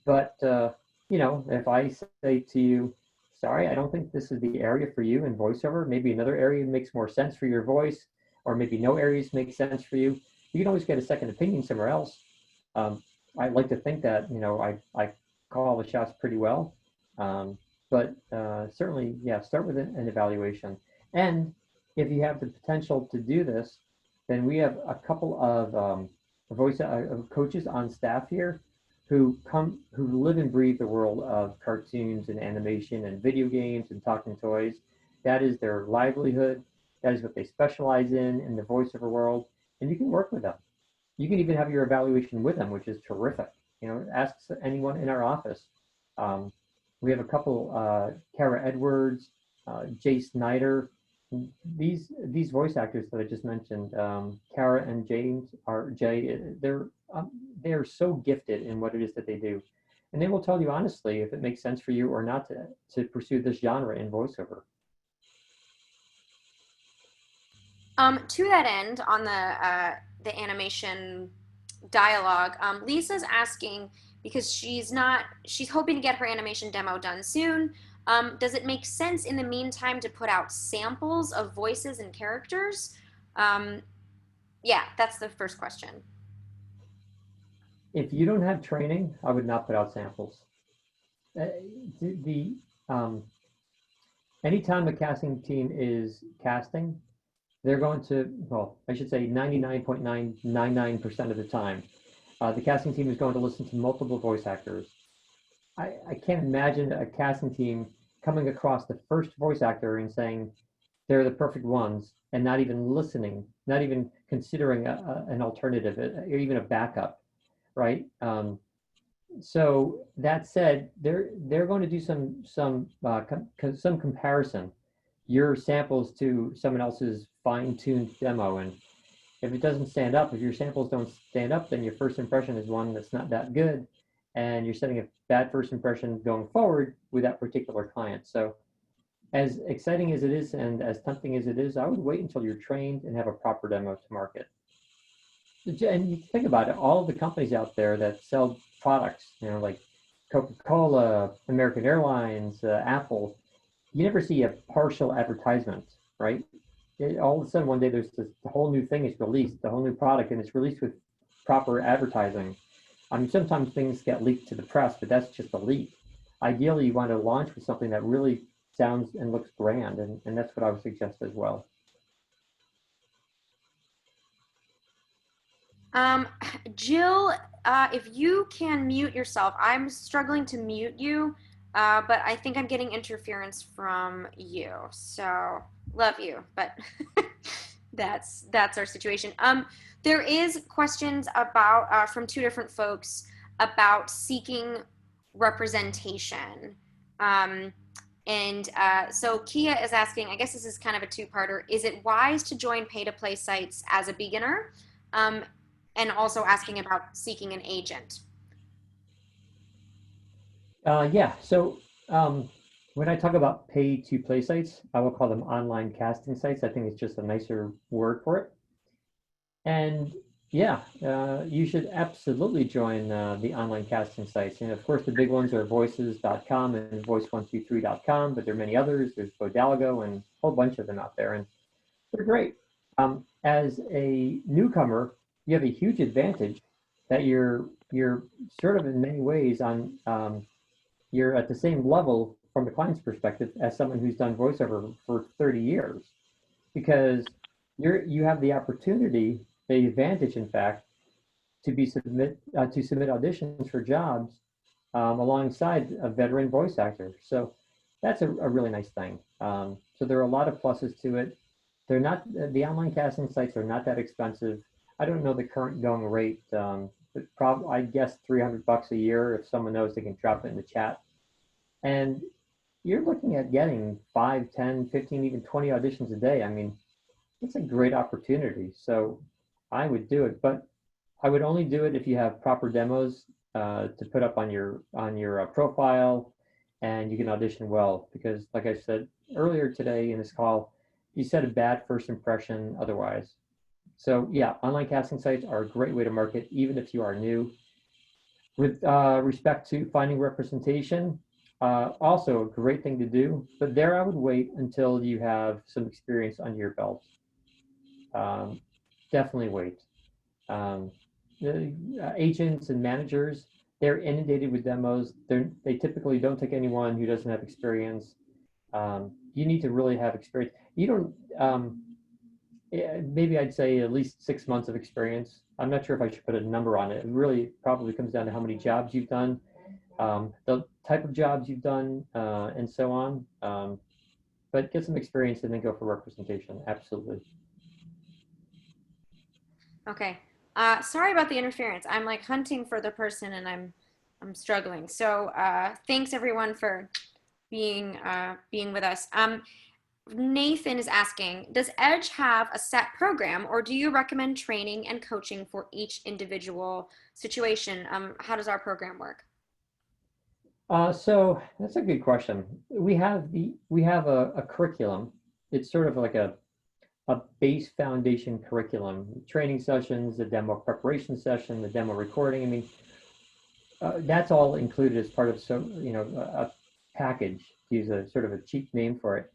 but if I say to you, sorry, I don't think this is the area for you in voiceover. Maybe another area makes more sense for your voice, or maybe no areas make sense for you. You can always get a second opinion somewhere else. I like to think that I call the shots pretty well. But certainly, yeah, start with an evaluation. And if you have the potential to do this, then we have a couple of voice coaches on staff here who live and breathe the world of cartoons and animation and video games and talking toys. That is their livelihood. That is what they specialize in the voiceover world. And you can work with them. You can even have your evaluation with them, which is terrific. You know, ask anyone in our office. Um, we have a couple, Kara Edwards, Jay Snyder. These voice actors that I just mentioned, Kara and James are Jay. They're so gifted in what it is that they do, and they will tell you honestly if it makes sense for you or not to pursue this genre in voiceover. To that end, on the animation dialogue, Lisa's asking because she's hoping to get her animation demo done soon. Does it make sense in the meantime to put out samples of voices and characters? Yeah, that's the first question. If you don't have training, I would not put out samples. The anytime a casting team is casting, they're going to, well, I should say 99.999% of the time, the casting team is going to listen to multiple voice actors. I can't imagine a casting team coming across the first voice actor and saying they're the perfect ones and not even listening, not even considering an alternative or even a backup, right? So that said, they're going to do some comparison, your samples to someone else's fine-tuned demo, and if it doesn't stand up, if your samples don't stand up, then your first impression is one that's not that good, and you're setting a bad first impression going forward with that particular client. So as exciting as it is and as tempting as it is, I would wait until you're trained and have a proper demo to market. And you think about it, all of the companies out there that sell products, you know, like Coca-Cola, American Airlines, Apple, you never see a partial advertisement, right? All of a sudden, one day there's this the whole new thing is released, the whole new product, and it's released with proper advertising. I mean, sometimes things get leaked to the press, but that's just a leak. Ideally, you want to launch with something that really sounds and looks grand, and that's what I would suggest as well. Jill, if you can mute yourself, I'm struggling to mute you, but I think I'm getting interference from you. So love you, but that's our situation. There is questions about from two different folks about seeking representation. So Kia is asking, I guess this is kind of a two-parter, is it wise to join pay-to-play sites as a beginner? And also asking about seeking an agent. Yeah, so when I talk about pay-to-play sites, I will call them online casting sites. I think it's just a nicer word for it. And yeah, you should absolutely join the online casting sites. And of course, the big ones are voices.com and voice123.com, but there are many others. There's Bodalgo and a whole bunch of them out there, and they're great. As a newcomer, you have a huge advantage that you're sort of in many ways on you're at the same level from the client's perspective as someone who's done voiceover for 30 years, because you have the opportunity, the advantage in fact, to submit auditions for jobs alongside a veteran voice actor. So that's a really nice thing. So there are a lot of pluses to it. They're not, the online casting sites are not that expensive. I don't know the current going rate, but I guess $300 a year. If someone knows, they can drop it in the chat. And you're looking at getting 5, 10, 15, even 20 auditions a day. I mean, it's a great opportunity. So I would do it, but I would only do it if you have proper demos to put up on your profile, and you can audition well. Because like I said earlier today in this call, you set a bad first impression otherwise. So yeah, online casting sites are a great way to market, even if you are new. With respect to finding representation, also a great thing to do, but there I would wait until you have some experience under your belt. Definitely wait. The agents and managers, they're inundated with demos. They typically don't take anyone who doesn't have experience. You need to really have experience. You don't, Yeah, maybe I'd say at least 6 months of experience. I'm not sure if I should put a number on it. It really probably comes down to how many jobs you've done, the type of jobs you've done, and so on. But get some experience and then go for representation. Absolutely. Okay. Sorry about the interference. I'm like hunting for the person and I'm struggling. So thanks everyone for being with us. Nathan is asking, does Edge have a set program or do you recommend training and coaching for each individual situation? How does our program work? So that's a good question. We have a curriculum. It's sort of like a base foundation curriculum, training sessions, the demo preparation session, the demo recording. I mean, that's all included as part of a package, to use a sort of a cheap name for it.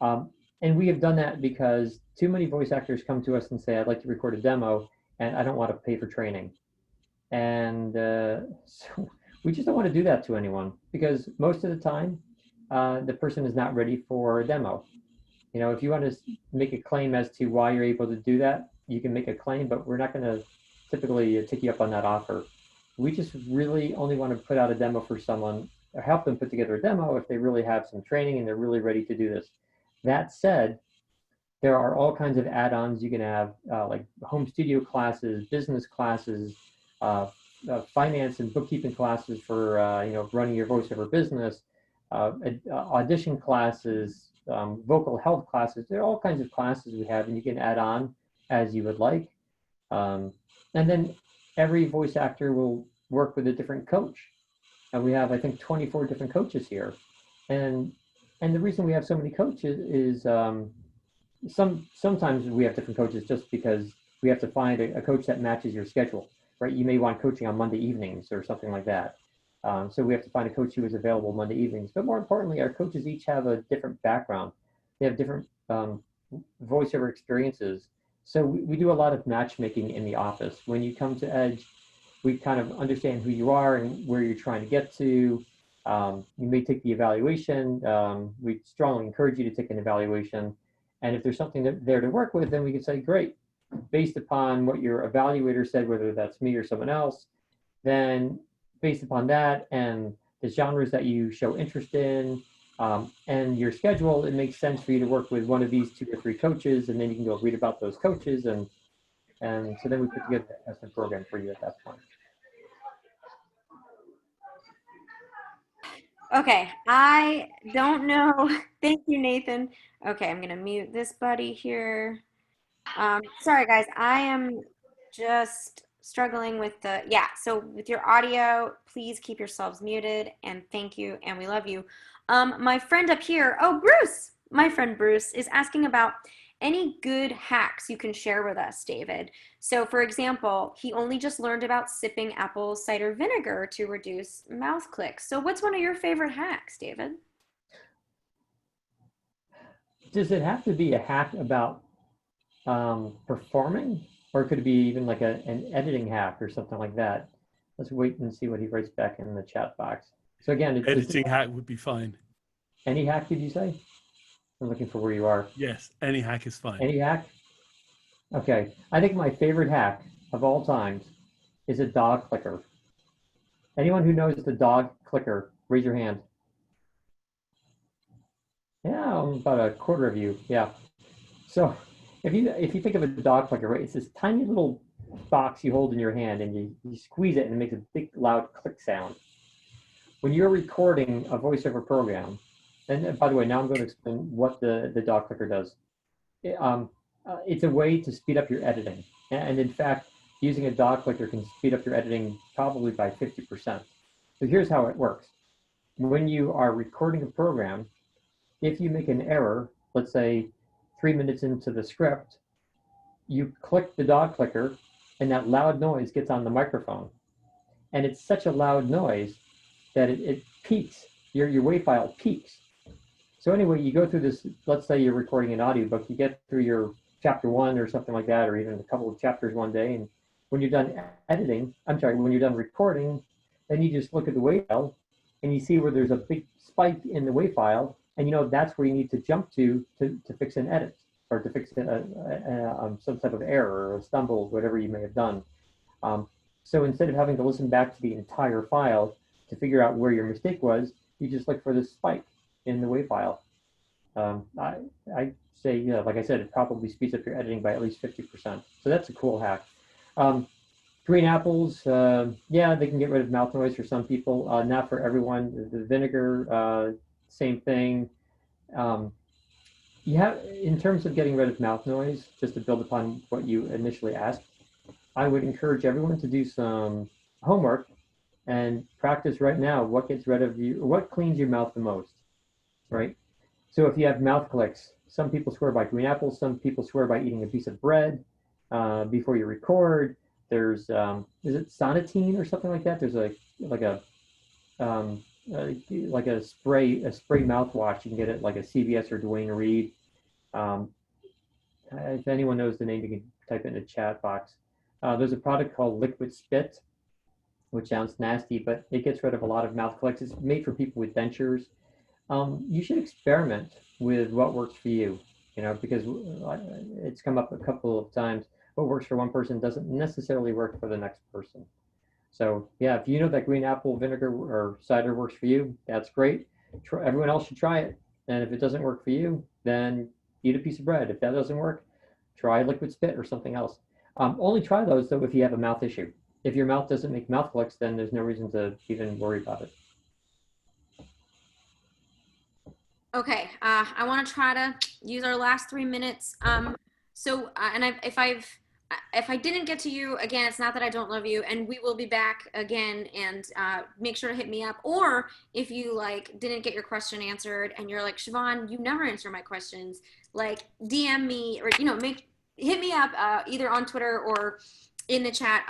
And we have done that because too many voice actors come to us and say, I'd like to record a demo and I don't want to pay for training. And so we just don't want to do that to anyone because most of the time, the person is not ready for a demo. If you want to make a claim as to why you're able to do that, you can make a claim, but we're not going to typically take you up on that offer. We just really only want to put out a demo for someone or help them put together a demo if they really have some training and they're really ready to do this. That said, there are all kinds of add-ons you can have, like home studio classes, business classes, finance and bookkeeping classes for running your voiceover business, audition classes, vocal health classes. There are all kinds of classes we have, and you can add on as you would like. And then every voice actor will work with a different coach. And we have, I think, 24 different coaches here. And the reason we have so many coaches is sometimes we have different coaches just because we have to find a coach that matches your schedule, right? You may want coaching on Monday evenings or something like that. So we have to find a coach who is available Monday evenings. But more importantly, our coaches each have a different background. They have different voiceover experiences. So we do a lot of matchmaking in the office. When you come to Edge, we kind of understand who you are and where you're trying to get to. You may take the evaluation. We strongly encourage you to take an evaluation. And if there's something there to work with, then we can say, great, based upon what your evaluator said, whether that's me or someone else, then based upon that and the genres that you show interest in and your schedule, it makes sense for you to work with one of these 2 or 3 coaches, and then you can go read about those coaches. And so then we put together a custom program for you at that point. Okay, I don't know. Thank you, Nathan. Okay, I'm gonna mute this buddy here. Sorry guys, I am just struggling with so with your audio, please keep yourselves muted and thank you and we love you. My friend up here, Bruce, my friend Bruce is asking about any good hacks you can share with us, David. So for example, he only just learned about sipping apple cider vinegar to reduce mouth clicks. So what's one of your favorite hacks, David? Does it have to be a hack about performing, or could it be even like an editing hack or something like that? Let's wait and see what he writes back in the chat box. So again, editing hack would be fine. Any hack, did you say? I'm looking for where you are. Yes, any hack is fine. Any hack? Okay, I think my favorite hack of all times is a dog clicker. Anyone who knows the dog clicker, raise your hand. Yeah, about a quarter of you. Yeah. So if you think of a dog clicker, right, it's this tiny little box you hold in your hand and you squeeze it and it makes a big loud click sound. When you're recording a voiceover program, and by the way, now I'm going to explain what the dog clicker does. It's a way to speed up your editing. And in fact, using a dog clicker can speed up your editing probably by 50%. So here's how it works. When you are recording a program, if you make an error, let's say 3 minutes into the script, you click the dog clicker and that loud noise gets on the microphone. And it's such a loud noise that it peaks, your WAV file peaks. So anyway, you go through this, let's say you're recording an audiobook, you get through your chapter 1 or something like that, or even a couple of chapters one day, and when you're done when you're done recording, then you just look at the WAV file and you see where there's a big spike in the WAV file, and that's where you need to jump to fix an edit. or to fix some type of error or a stumble, whatever you may have done. So instead of having to listen back to the entire file to figure out where your mistake was, you just look for this spike in the WAV file. I say, like I said, it probably speeds up your editing by at least 50%. So that's a cool hack. Green apples, yeah, they can get rid of mouth noise for some people, not for everyone. The vinegar, same thing. In terms of getting rid of mouth noise, just to build upon what you initially asked, I would encourage everyone to do some homework and practice right now what gets rid of you, what cleans your mouth the most, right? So if you have mouth clicks, some people swear by green apples, some people swear by eating a piece of bread before you record. There's is it sonotine or something like that? There's like a spray mouthwash. You can get it like a CVS or Dwayne Reed. If anyone knows the name, you can type it in the chat box. There's a product called Liquid Spit, which sounds nasty, but it gets rid of a lot of mouth clicks. It's made for people with dentures. You should experiment with what works for you, because it's come up a couple of times. What works for one person doesn't necessarily work for the next person. So yeah, if you know that green apple vinegar or cider works for you, that's great. Everyone else should try it. And if it doesn't work for you, then eat a piece of bread. If that doesn't work, try Liquid Spit or something else. Only try those though if you have a mouth issue. If your mouth doesn't make mouth clicks, then there's no reason to even worry about it. Okay, I want to try to use our last 3 minutes. If I didn't get to you again, it's not that I don't love you, and we will be back again. And make sure to hit me up. Or if you didn't get your question answered, and you're like, Siobhan, you never answer my questions, DM me or hit me up either on Twitter or in the chat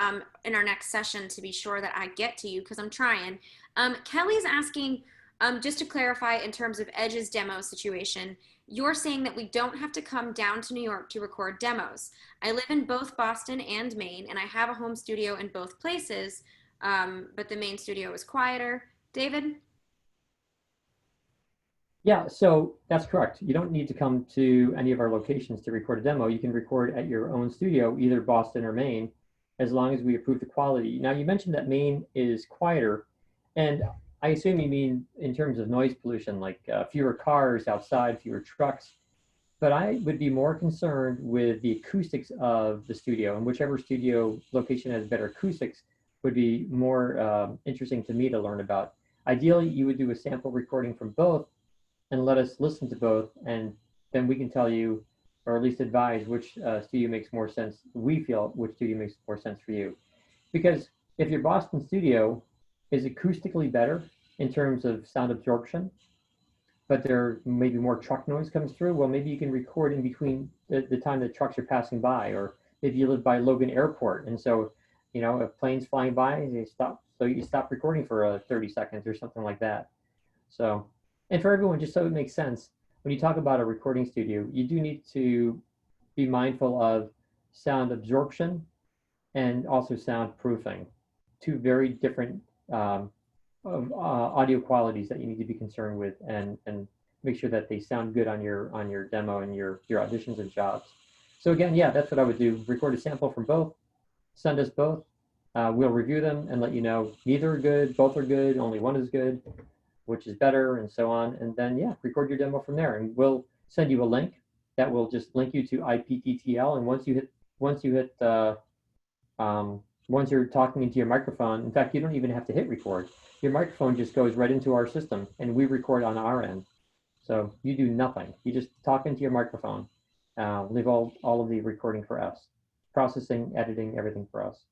in our next session to be sure that I get to you, because I'm trying. Kelly's asking. Just to clarify, in terms of Edge's demo situation, you're saying that we don't have to come down to New York to record demos. I live in both Boston and Maine, and I have a home studio in both places, but the main studio is quieter. David? Yeah, so that's correct. You don't need to come to any of our locations to record a demo. You can record at your own studio, either Boston or Maine, as long as we approve the quality. Now, you mentioned that Maine is quieter, and I assume you mean in terms of noise pollution, like fewer cars outside, fewer trucks. But I would be more concerned with the acoustics of the studio, and whichever studio location has better acoustics would be more interesting to me to learn about. Ideally, you would do a sample recording from both and let us listen to both, and then we can tell you, or at least advise, which studio makes more sense. We feel which studio makes more sense for you. Because if your Boston studio is acoustically better in terms of sound absorption, but there maybe more truck noise comes through, well, maybe you can record in between the time that trucks are passing by, or if you live by Logan Airport, and so, if planes flying by, you stop recording for 30 seconds or something like that. So, and for everyone, just so it makes sense, when you talk about a recording studio, you do need to be mindful of sound absorption and also sound proofing, two very different audio qualities that you need to be concerned with, and make sure that they sound good on your demo and your auditions and jobs. So again, yeah, that's what I would do. Record a sample from both, send us both. We'll review them and let you know neither are good, both are good, only one is good, which is better, and so on. And then, yeah, record your demo from there, and we'll send you a link that will just link you to IPTTL. And once you're talking into your microphone, in fact, you don't even have to hit record. Your microphone just goes right into our system, and we record on our end. So you do nothing. You just talk into your microphone. Leave all of the recording for us. Processing, editing, everything for us.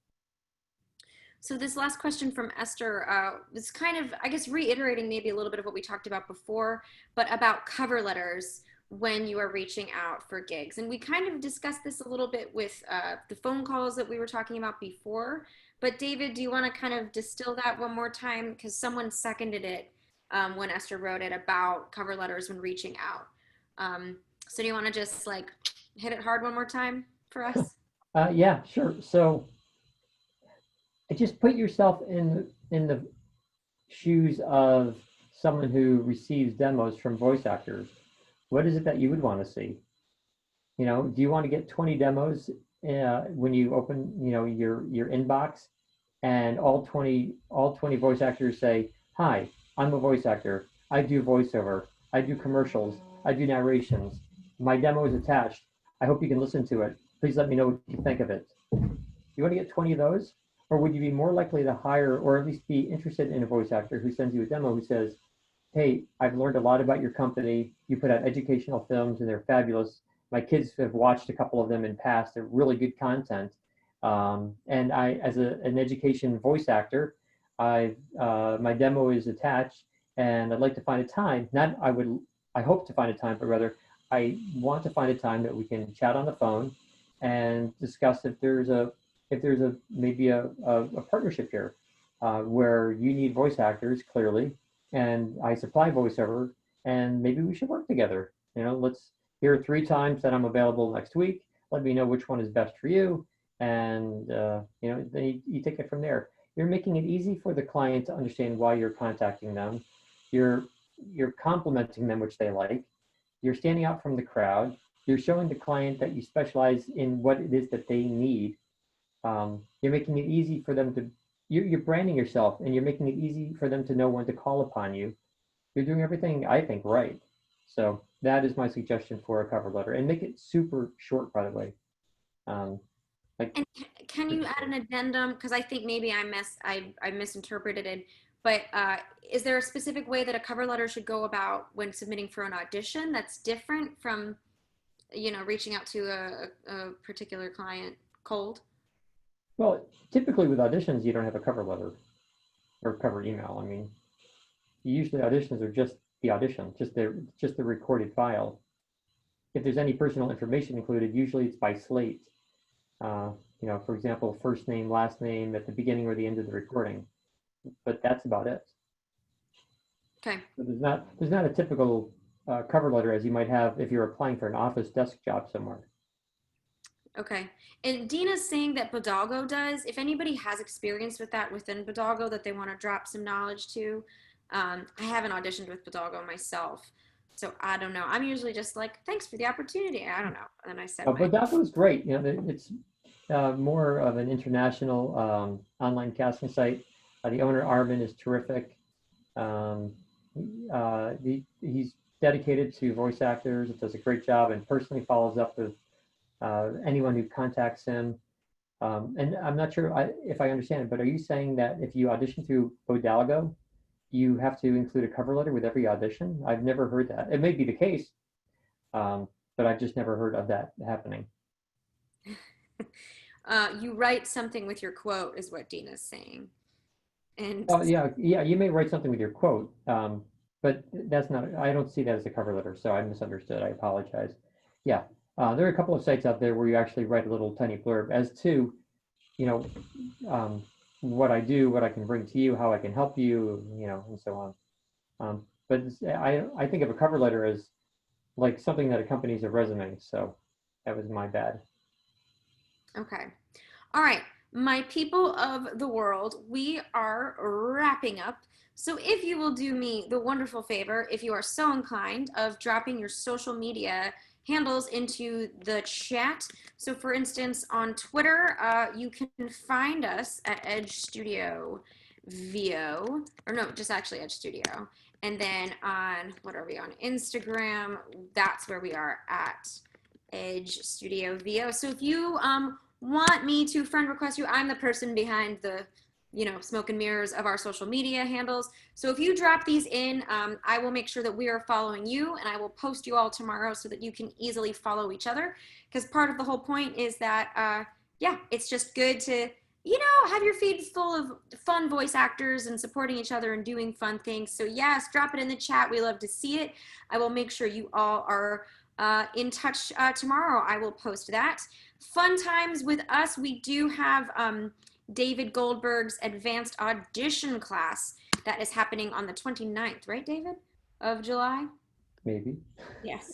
So this last question from Esther was kind of, I guess, reiterating maybe a little bit of what we talked about before, but about cover letters when you are reaching out for gigs. And we kind of discussed this a little bit with the phone calls that we were talking about before. But David, do you want to kind of distill that one more time? Because someone seconded it when Esther wrote it about cover letters when reaching out. So do you want to just hit it hard one more time for us? Yeah, sure. So just put yourself in the shoes of someone who receives demos from voice actors. What is it that you would want to see? Do you want to get 20 demos when you open, your inbox, and all 20 voice actors say, "Hi, I'm a voice actor. I do voiceover. I do commercials. I do narrations. My demo is attached. I hope you can listen to it. Please let me know what you think of it." You want to get 20 of those? Or would you be more likely to hire or at least be interested in a voice actor who sends you a demo who says, "Hey, I've learned a lot about your company. You put out educational films and they're fabulous. My kids have watched a couple of them in past. They're really good content. And I, as an education voice actor, my demo is attached, and I'd like to find a time. Not I hope to find a time, but rather I want to find a time that we can chat on the phone and discuss if there's maybe a partnership here where you need voice actors clearly, and I supply voiceover, and maybe we should work together. Here are 3 times that I'm available next week. Let me know which one is best for you, and then you take it from there. You're making it easy for the client to understand why you're contacting them. You're complimenting them, which they like. You're standing out from the crowd. You're showing the client that you specialize in what it is that they need. You're making it easy for them to, you're branding yourself, and you're making it easy for them to know when to call upon you. You're doing everything, I think, right. So that is my suggestion for a cover letter, and make it super short, by the way. And can you add an addendum? Because I think maybe I misinterpreted it. But is there a specific way that a cover letter should go about when submitting for an audition that's different from, reaching out to a particular client cold? Well, typically with auditions, you don't have a cover letter or cover email. I mean, usually auditions are just the audition, just the recorded file. If there's any personal information included, usually it's by slate. For example, first name, last name at the beginning or the end of the recording. But that's about it. Okay. So there's not a typical cover letter as you might have if you're applying for an office desk job somewhere. Okay. And Dina's saying that Bodalgo does. If anybody has experience with that within Bodalgo that they want to drop some knowledge to, I haven't auditioned with Bodalgo myself, so I don't know. I'm usually just like, thanks for the opportunity. I don't know. And then I said, Bodalgo is great. It's more of an international online casting site. The owner, Arvin, is terrific. He's dedicated to voice actors. It does a great job and personally follows up with anyone who contacts him. And I'm not sure if I understand it, but are you saying that if you audition through Bodalgo, you have to include a cover letter with every audition? I've never heard that. It may be the case, but I've just never heard of that happening. you write something with your quote is what Dina's saying. And yeah, you may write something with your quote, but that's not, I don't see that as a cover letter, so I misunderstood. I apologize. Yeah, there are a couple of sites out there where you actually write a little tiny blurb as to, what I do, what I can bring to you, how I can help you, and so on. But I think of a cover letter as like something that accompanies a resume, so that was my bad. Okay. All right. My people of the world, we are wrapping up. So if you will do me the wonderful favor, if you are so inclined, of dropping your social media handles into the chat. So for instance, on Twitter, you can find us at Edge Studio VO, or no, just actually Edge Studio. And then on, what are we on? Instagram, that's where we are at Edge Studio VO. So if you want me to friend request you, I'm the person behind the smoke and mirrors of our social media handles. So if you drop these in, I will make sure that we are following you, and I will post you all tomorrow so that you can easily follow each other, because part of the whole point is that it's just good to have your feed full of fun voice actors and supporting each other and doing fun things. So yes, drop it in the chat. We love to see it. I will make sure you all are in touch tomorrow. I will post that. Fun times with us. We do have David Goldberg's advanced audition class that is happening on the 29th, right, David, of July? Maybe. Yes.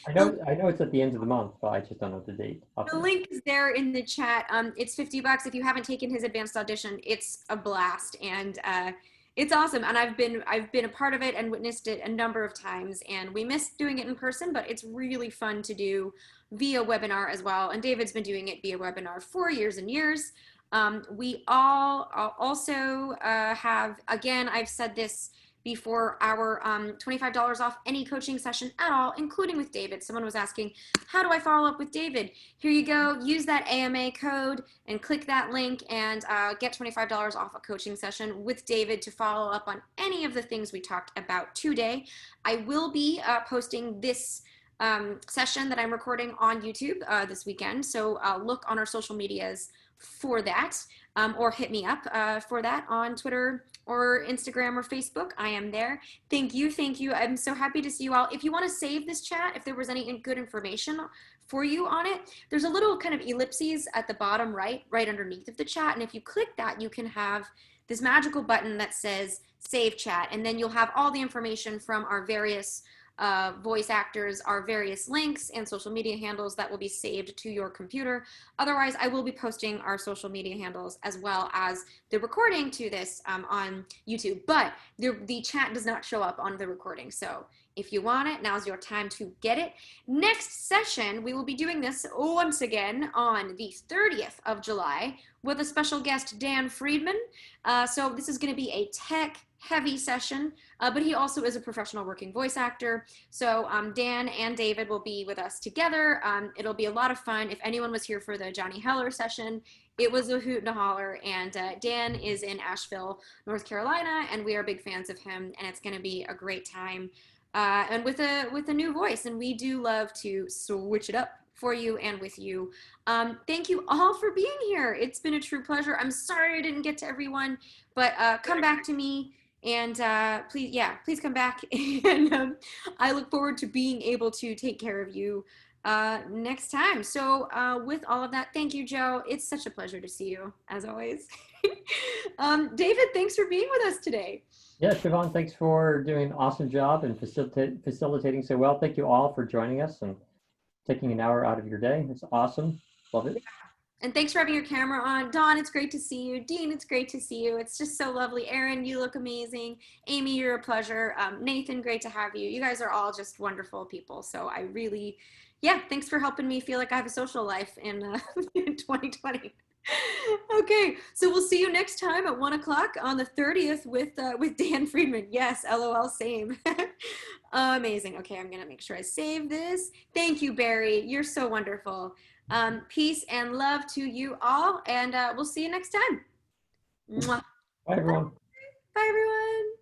I know it's at the end of the month, but I just don't know the date. The link is there in the chat. It's $50 if you haven't taken his advanced audition. It's a blast, and It's awesome, and I've been a part of it and witnessed it a number of times, and we miss doing it in person, but it's really fun to do via webinar as well. And David's been doing it via webinar for years and years. We all also have, again, I've said this before, our $25 off any coaching session at all, including with David. Someone was asking, how do I follow up with David? Here you go. Use that AMA code and click that link and get $25 off a coaching session with David to follow up on any of the things we talked about today. I will be posting this session that I'm recording on YouTube this weekend. So look on our social medias for that, or hit me up for that on Twitter or Instagram or Facebook. I am there. Thank you. Thank you. I'm so happy to see you all. If you want to save this chat, if there was any good information for you on it, there's a little kind of ellipses at the bottom right underneath of the chat. And if you click that, you can have this magical button that says save chat. And then you'll have all the information from our various voice actors, our various links and social media handles that will be saved to your computer. Otherwise, I will be posting our social media handles as well as the recording to this on YouTube, but the chat does not show up on the recording. So if you want it, now's your time to get it. Next session, we will be doing this once again on the 30th of July with a special guest, Dan Friedman. So this is going to be a tech heavy session, but he also is a professional working voice actor. So Dan and David will be with us together. It'll be a lot of fun. If anyone was here for the Johnny Heller session, it was a hoot and a holler. And Dan is in Asheville, North Carolina, and we are big fans of him. And it's going to be a great time, and with a new voice. And we do love to switch it up for you and with you. Thank you all for being here. It's been a true pleasure. I'm sorry I didn't get to everyone, but come back to me. And please come back. And I look forward to being able to take care of you next time. So with all of that, thank you, Joe. It's such a pleasure to see you, as always. David, thanks for being with us today. Yeah, Siobhan, thanks for doing an awesome job and facilitating so well. Thank you all for joining us and taking an hour out of your day. It's awesome. Love it. And thanks for having your camera on. Dawn, it's great to see you. Dean, it's great to see you. It's just so lovely. Erin, you look amazing. Amy, you're a pleasure. Nathan, great to have you. You guys are all just wonderful people. So I really, thanks for helping me feel like I have a social life in, in 2020. Okay, so we'll see you next time at 1 o'clock on the 30th with Dan Friedman. Yes, LOL, same. Amazing. Okay, I'm gonna make sure I save this. Thank you, Barry. You're so wonderful. Peace and love to you all, and we'll see you next time. Mwah. Bye, everyone. Bye, everyone.